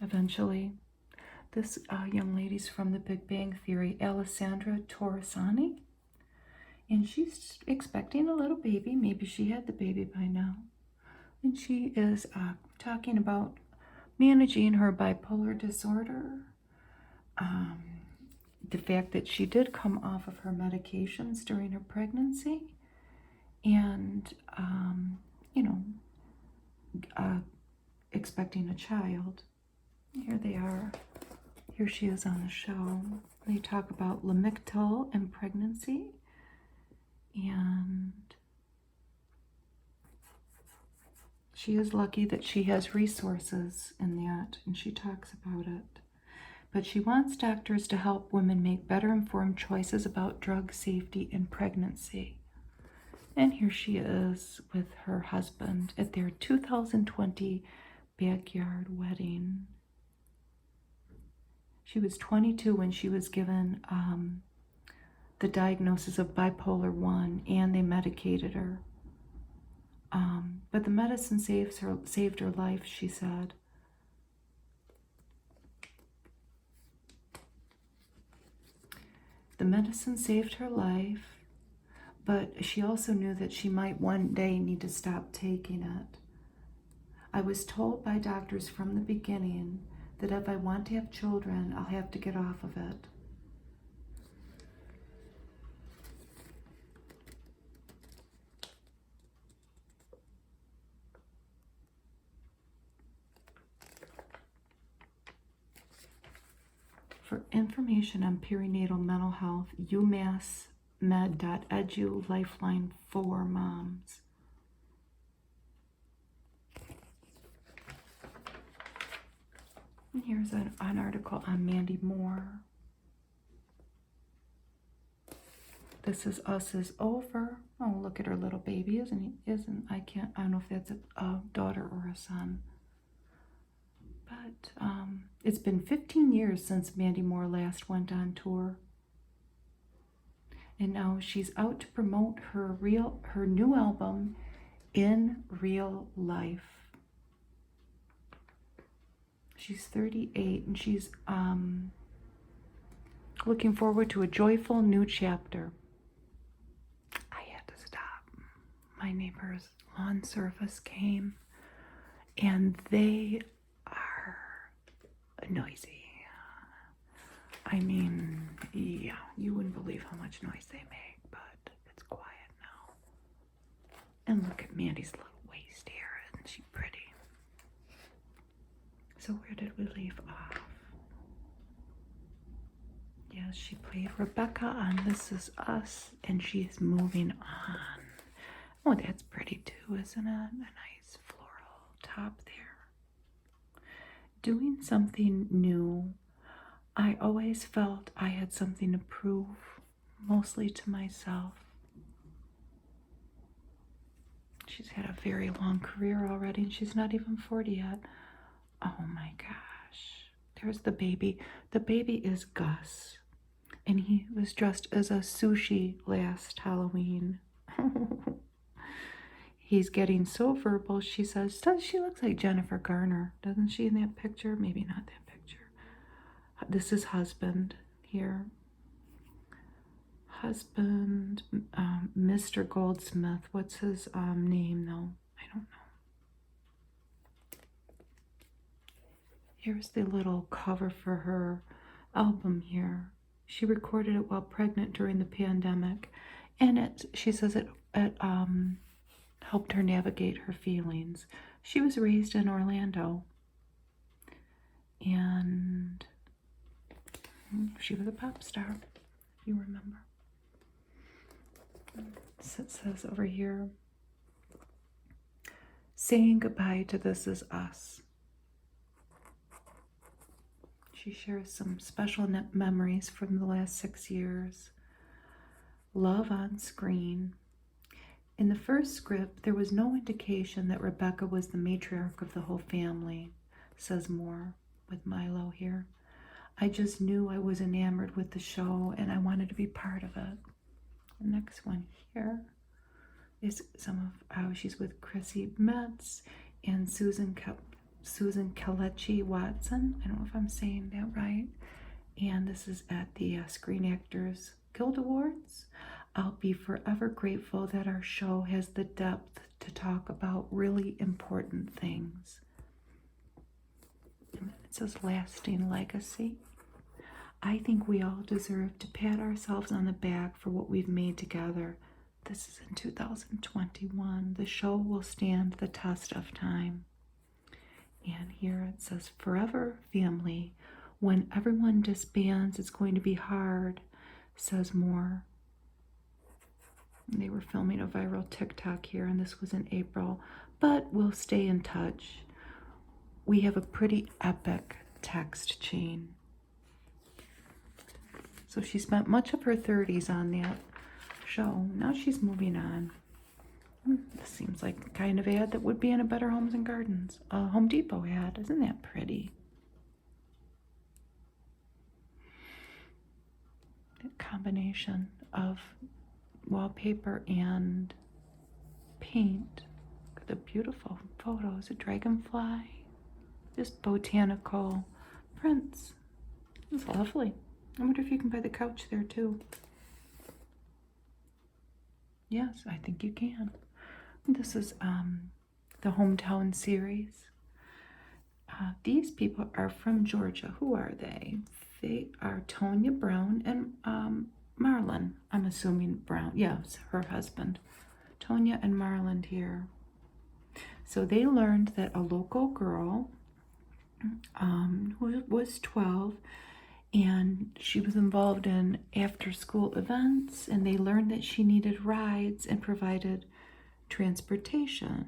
eventually. This young lady's from The Big Bang Theory, Alessandra Torresani. And she's expecting a little baby. Maybe she had the baby by now. And she is talking about managing her bipolar disorder. The fact that she did come off of her medications during her pregnancy. And, expecting a child. Here they are. Here she is on the show. They talk about Lamictal and pregnancy. And she is lucky that she has resources in that, and she talks about it. But she wants doctors to help women make better informed choices about drug safety in pregnancy. And here she is with her husband at their 2020 backyard wedding. She was 22 when she was given the diagnosis of bipolar 1, and they medicated her. But the medicine saved her life, she said. The medicine saved her life, but she also knew that she might one day need to stop taking it. I was told by doctors from the beginning that if I want to have children, I'll have to get off of it. For information on perinatal mental health, umassmed.edu Lifeline for Moms. And here's an article on Mandy Moore. This Is Us is over. Oh, look at her little baby, I don't know if that's a daughter or a son. But it's been 15 years since Mandy Moore last went on tour. And now she's out to promote her new album, In Real Life. She's 38, and she's looking forward to a joyful new chapter. I had to stop. My neighbor's lawn service came, and they are noisy. I mean, yeah, you wouldn't believe how much noise they make, but it's quiet now. And look at Mandy's little waist here. Isn't she pretty? So where did we leave off? Yes, she played Rebecca on This Is Us, and she's moving on. Oh, that's pretty too, isn't it? A nice floral top there. Doing something new. I always felt I had something to prove, mostly to myself. She's had a very long career already, and she's not even 40 yet. Oh my gosh. There's the baby. The baby is Gus, and he was dressed as a sushi last Halloween. He's getting so verbal, she says. She looks like Jennifer Garner, doesn't she, in that picture? Maybe not that picture. This is husband here. Husband, Mr. Goldsmith. What's his name, though? I don't know. Here's the little cover for her album here. She recorded it while pregnant during the pandemic, and she says it helped her navigate her feelings. She was raised in Orlando, and she was a pop star, if you remember. So it says over here, saying goodbye to This Is Us. She shares some special memories from the last 6 years. Love on screen. In the first script, there was no indication that Rebecca was the matriarch of the whole family, says Moore with Milo here. I just knew I was enamored with the show, and I wanted to be part of it. The next one here is some of how she's with Chrissy Metz and Susan Kelechi Watson. I don't know if I'm saying that right. and this is at the Screen Actors Guild Awards. I'll be forever grateful that our show has the depth to talk about really important things. And it says lasting legacy. I think we all deserve to pat ourselves on the back for what we've made together. This is in 2021. The show will stand the test of time. And here it says, forever family. When everyone disbands, it's going to be hard, says Moore. They were filming a viral TikTok here, and this was in April, but we'll stay in touch. We have a pretty epic text chain. So she spent much of her 30s on that show. Now she's moving on. This seems like the kind of ad that would be in a Better Homes and Gardens. A Home Depot ad. Isn't that pretty? A combination of wallpaper and paint. Look at the beautiful photos. A dragonfly. Just botanical prints. It's lovely. I wonder if you can buy the couch there too. Yes, I think you can. This is the Hometown series. These people are from Georgia. Who are they? They are Tonya Brown and Marlon. I'm assuming Brown. Yes, her husband. Tonya and Marlon here. So they learned that a local girl who was 12, and she was involved in after-school events, and they learned that she needed rides and provided transportation.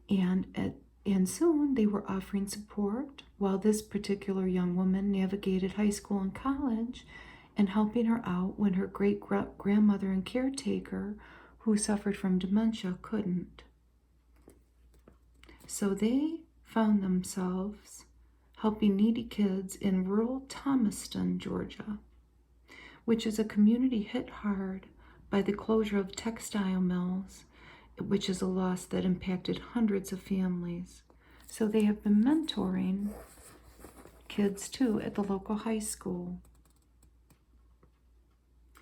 And soon they were offering support while this particular young woman navigated high school and college, and helping her out when her great-grandmother and caretaker, who suffered from dementia, couldn't. So they found themselves helping needy kids in rural Thomaston, Georgia, which is a community hit hard by the closure of textile mills, which is a loss that impacted hundreds of families. So they have been mentoring kids too at the local high school.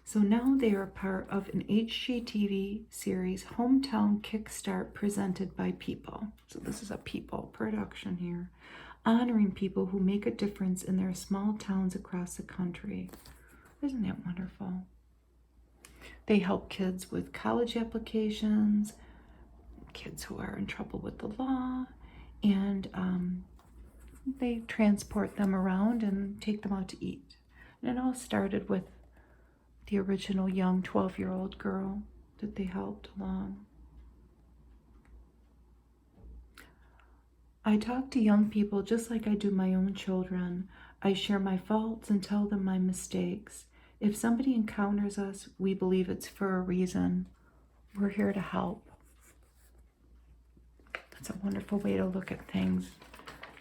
So now they are part of an HGTV series, Hometown Kickstart, presented by People. So this is a People production here, honoring people who make a difference in their small towns across the country. Isn't that wonderful? They help kids with college applications, kids who are in trouble with the law, and they transport them around and take them out to eat. And it all started with the original young 12-year-old girl that they helped along. I talk to young people just like I do my own children. I share my faults and tell them my mistakes. If somebody encounters us, we believe it's for a reason. We're here to help. That's a wonderful way to look at things.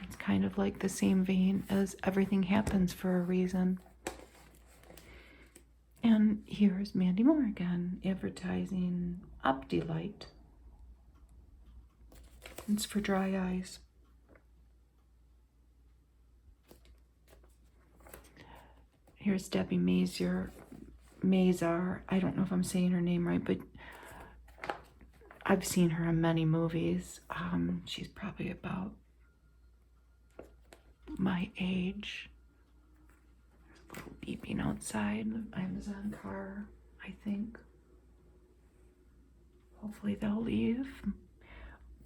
It's kind of like the same vein as everything happens for a reason. And here's Mandy Moore again, advertising Opti-Light. It's for dry eyes. Here's Debbie Mazar. I don't know if I'm saying her name right, but I've seen her in many movies. She's probably about my age. There's a little beeping outside. The Amazon car, I think. Hopefully they'll leave.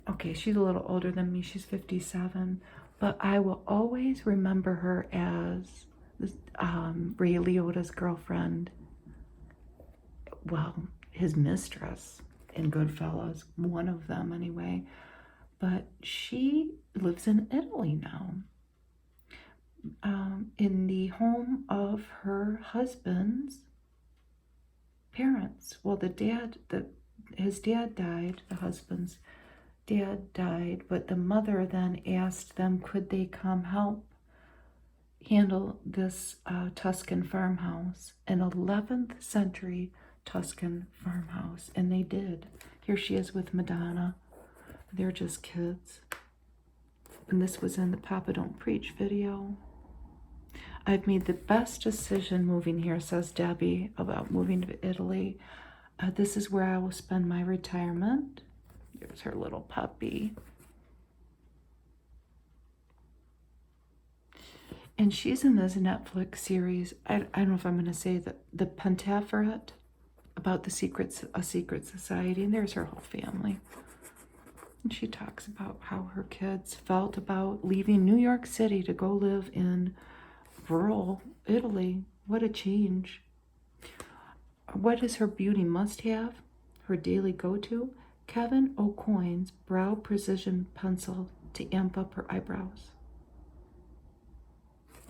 Okay, she's a little older than me. She's 57. But I will always remember her as Ray Liotta's girlfriend. Well, his mistress in Goodfellas, one of them anyway. But she lives in Italy now, in the home of her husband's parents. Well, his dad died, the husband's dad died, but the mother then asked them, could they come help handle this Tuscan farmhouse, an 11th century Tuscan farmhouse, and they did. Here she is with Madonna. They're just kids. And this was in the Papa Don't Preach video. I've made the best decision moving here, says Debbie, about moving to Italy. This is where I will spend my retirement. There's her little puppy. And she's in this Netflix series. I don't know if I'm going to say the Pentaferret, about a secret society. And there's her whole family. And she talks about how her kids felt about leaving New York City to go live in rural Italy. What a change. What is her beauty must-have? Her daily go-to? Kevin Aucoin's Brow Precision Pencil to amp up her eyebrows.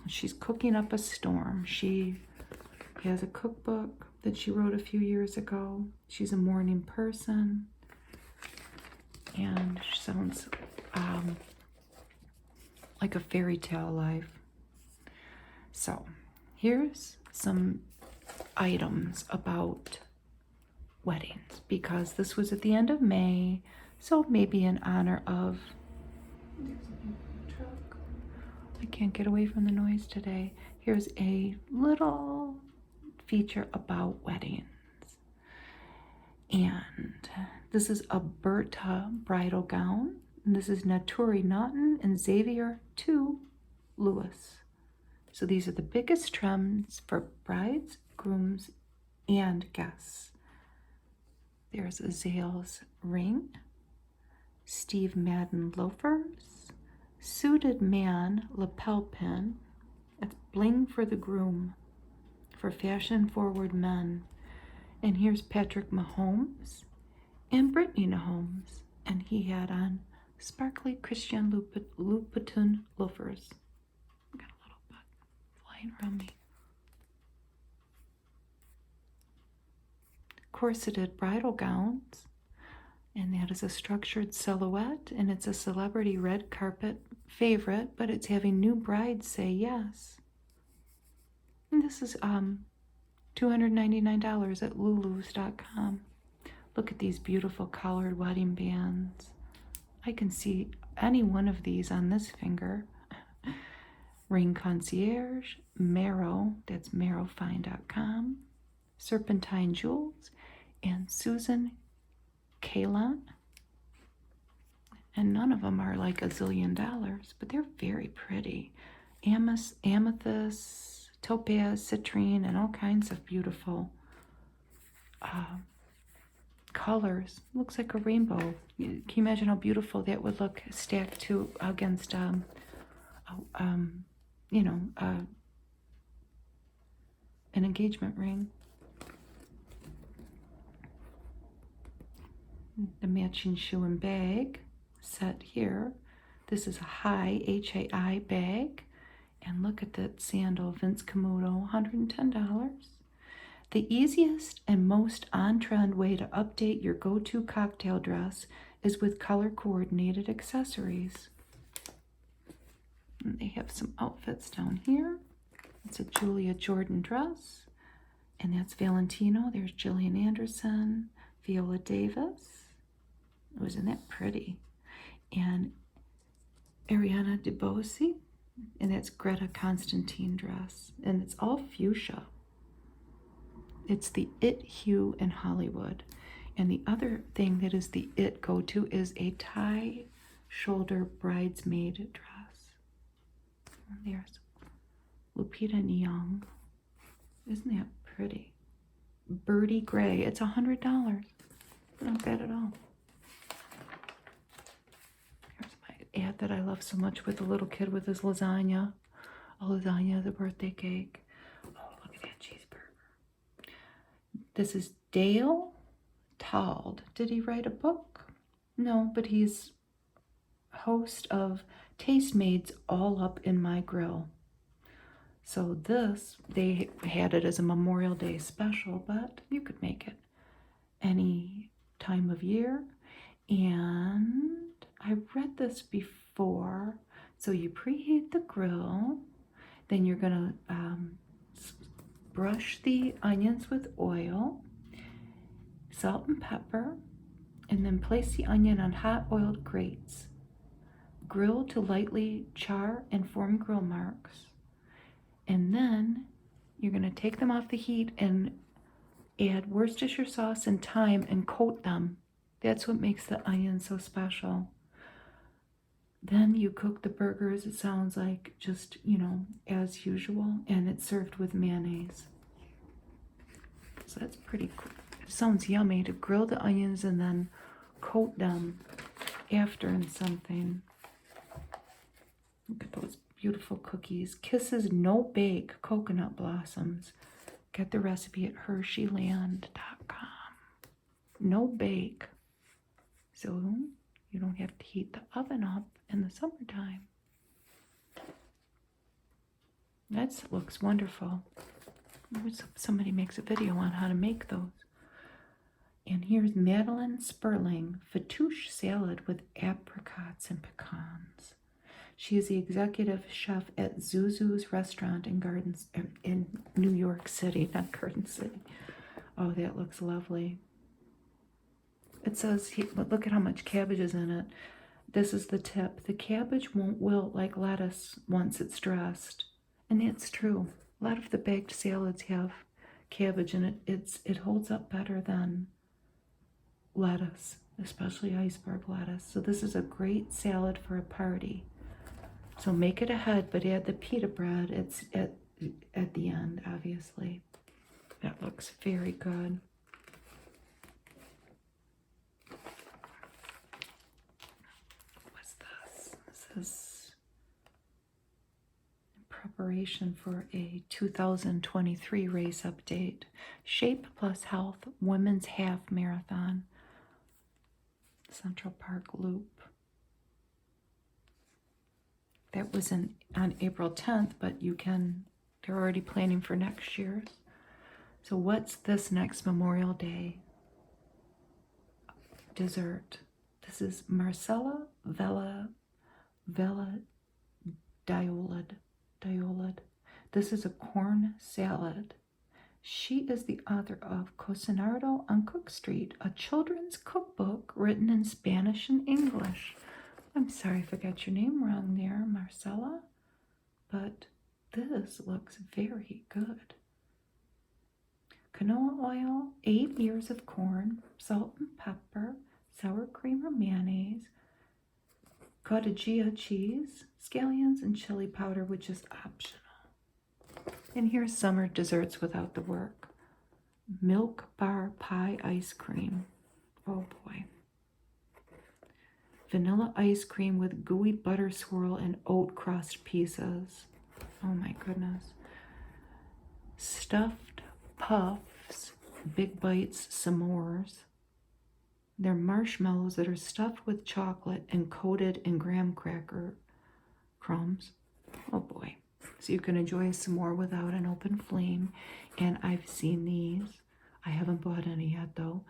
She's cooking up a storm. She has a cookbook that she wrote a few years ago. She's a morning person. And she sounds like a fairy tale life. So, here's some items about weddings, because this was at the end of May, so maybe in honor of... There's a new truck. I can't get away from the noise today. Here's a little feature about weddings. And this is a Berta bridal gown. And this is Naturi Naughton and Xavier 2 Lewis. So these are the biggest trims for brides, grooms, and guests. There's a Zales ring, Steve Madden loafers, suited man lapel pin. That's bling for the groom, for fashion-forward men. And here's Patrick Mahomes and Brittany Mahomes, and he had on sparkly Christian Louboutin loafers. Got a little bug flying around me. Corseted bridal gowns, and that is a structured silhouette, and it's a celebrity red carpet favorite, but it's having new brides say yes. And this is $299 at lulus.com. Look at these beautiful colored wedding bands. I can see any one of these on this finger. Ring Concierge, Marrow, that's marrowfine.com, Serpentine Jewels, and Susan Kalon. And none of them are like $1 zillion, but they're very pretty. Amethyst, topaz, citrine, and all kinds of beautiful colors. Looks like a rainbow. Can you imagine how beautiful that would look stacked to against an engagement ring? The matching shoe and bag set here. This is a high HAI bag. And look at that sandal, Vince Camuto, $110. The easiest and most on-trend way to update your go-to cocktail dress is with color-coordinated accessories. And they have some outfits down here. It's a Julia Jordan dress, and that's Valentino. There's Gillian Anderson, Viola Davis. Isn't that pretty? And Ariana DeBose, and that's Greta Constantine dress, and it's all fuchsia. It's the it hue in Hollywood. And the other thing that is the it go-to is a tie shoulder bridesmaid dress. And there's Lupita Nyong'o. Isn't that pretty? Birdie Gray. It's $100. Not bad at all. Here's my ad that I love so much with the little kid with his lasagna. A lasagna, the birthday cake. Oh, look at that cheeseburger. This is Dale Tald. Did he write a book? No, but he's host of Tastemades All Up in My Grill. So this, they had it as a Memorial Day special, but you could make it any time of year. And I read this before. So you preheat the grill, then you're gonna brush the onions with oil, salt and pepper, and then place the onion on hot oiled grates. Grill to lightly char and form grill marks. And then you're going to take them off the heat and add Worcestershire sauce and thyme and coat them. That's what makes the onion so special. Then you cook the burgers, it sounds like, just, as usual, and it's served with mayonnaise. So that's pretty cool. It sounds yummy to grill the onions and then coat them after in something. Look at those beautiful cookies. Kisses No Bake Coconut Blossoms. Get the recipe at HersheyLand.com. No bake. So you don't have to heat the oven up in the summertime. That looks wonderful. Somebody makes a video on how to make those. And here's Madeline Sperling Fatouche salad with apricots and pecans. She is the executive chef at Zuzu's restaurant in New York City, not Garden City. Oh, that looks lovely. It says, look at how much cabbage is in it. This is the tip. The cabbage won't wilt like lettuce once it's dressed. And that's true. A lot of the baked salads have cabbage in it. It holds up better than lettuce, especially iceberg lettuce. So this is a great salad for a party. So make it ahead, but add the pita bread. It's at the end, obviously. That looks very good. What's this? This is in preparation for a 2023 race update. Shape Plus Health Women's Half Marathon. Central Park Loop. That was on April 10th, but they're already planning for next year's. So what's this next Memorial Day dessert? This is Marcella Vella Diolad. This is a corn salad. She is the author of Cocinardo on Cook Street, a children's cookbook written in Spanish and English. I'm sorry if I got your name wrong there, Marcella, but this looks very good. Canola oil, 8 ears of corn, salt and pepper, sour cream or mayonnaise, cottage cheese, scallions, and chili powder, which is optional. And here's summer desserts without the work. Milk bar pie ice cream. Oh boy. Vanilla ice cream with gooey butter swirl and oat crust pieces. Oh my goodness. Stuffed puffs, big bites, s'mores. They're marshmallows that are stuffed with chocolate and coated in graham cracker crumbs. Oh boy. So you can enjoy a s'more without an open flame. And I've seen these. I haven't bought any yet though.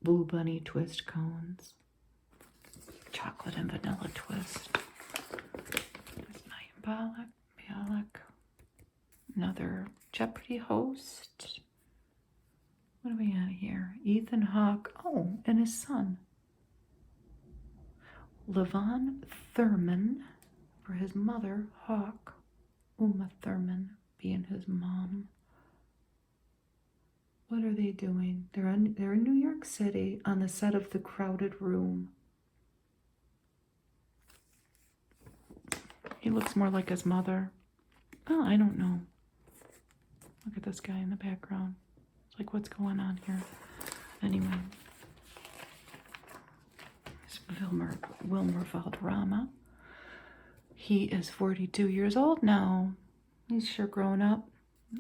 Blue Bunny twist cones. Chocolate and vanilla twist. There's my Bialik. Another Jeopardy host. What do we got here? Ethan Hawke. Oh, and his son. Levon Thurman for his mother, Hawke. Uma Thurman being his mom. What are they doing? They're in New York City on the set of The Crowded Room. He looks more like his mother. Oh, I don't know. Look at this guy in the background. It's like, what's going on here? Anyway. It's Wilmer Valderrama. He is 42 years old now. He's sure grown up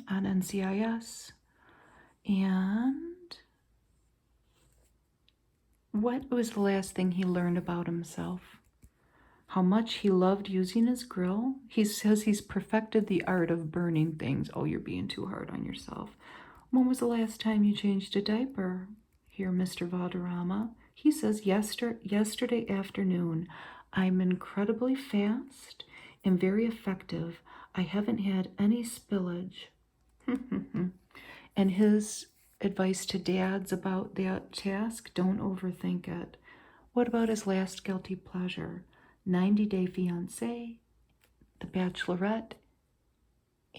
on NCIS. And what was the last thing he learned about himself? How much he loved using his grill. He says he's perfected the art of burning things. Oh, you're being too hard on yourself. When was the last time you changed a diaper? Here, Mr. Valderrama. He says yesterday afternoon. I'm incredibly fast and very effective. I haven't had any spillage. And his advice to dads about that task, don't overthink it. What about his last guilty pleasure? 90 Day Fiancé, The Bachelorette,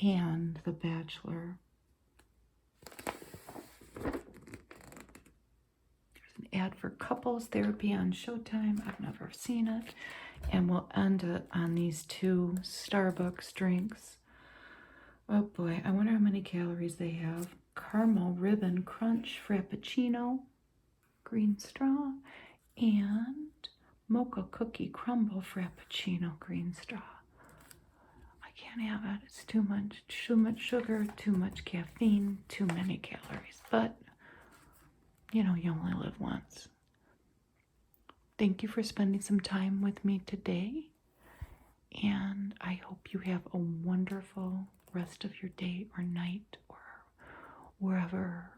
and The Bachelor. There's an ad for couples therapy on Showtime. I've never seen it. And we'll end it on these 2 Starbucks drinks. Oh boy, I wonder how many calories they have. Caramel Ribbon Crunch Frappuccino, green straw, and Mocha Cookie Crumble Frappuccino, green straw. I can't have it. It's too much sugar, too much caffeine, too many calories. But, you know, you only live once. Thank you for spending some time with me today. And I hope you have a wonderful rest of your day or night or wherever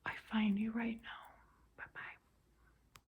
I find you right now.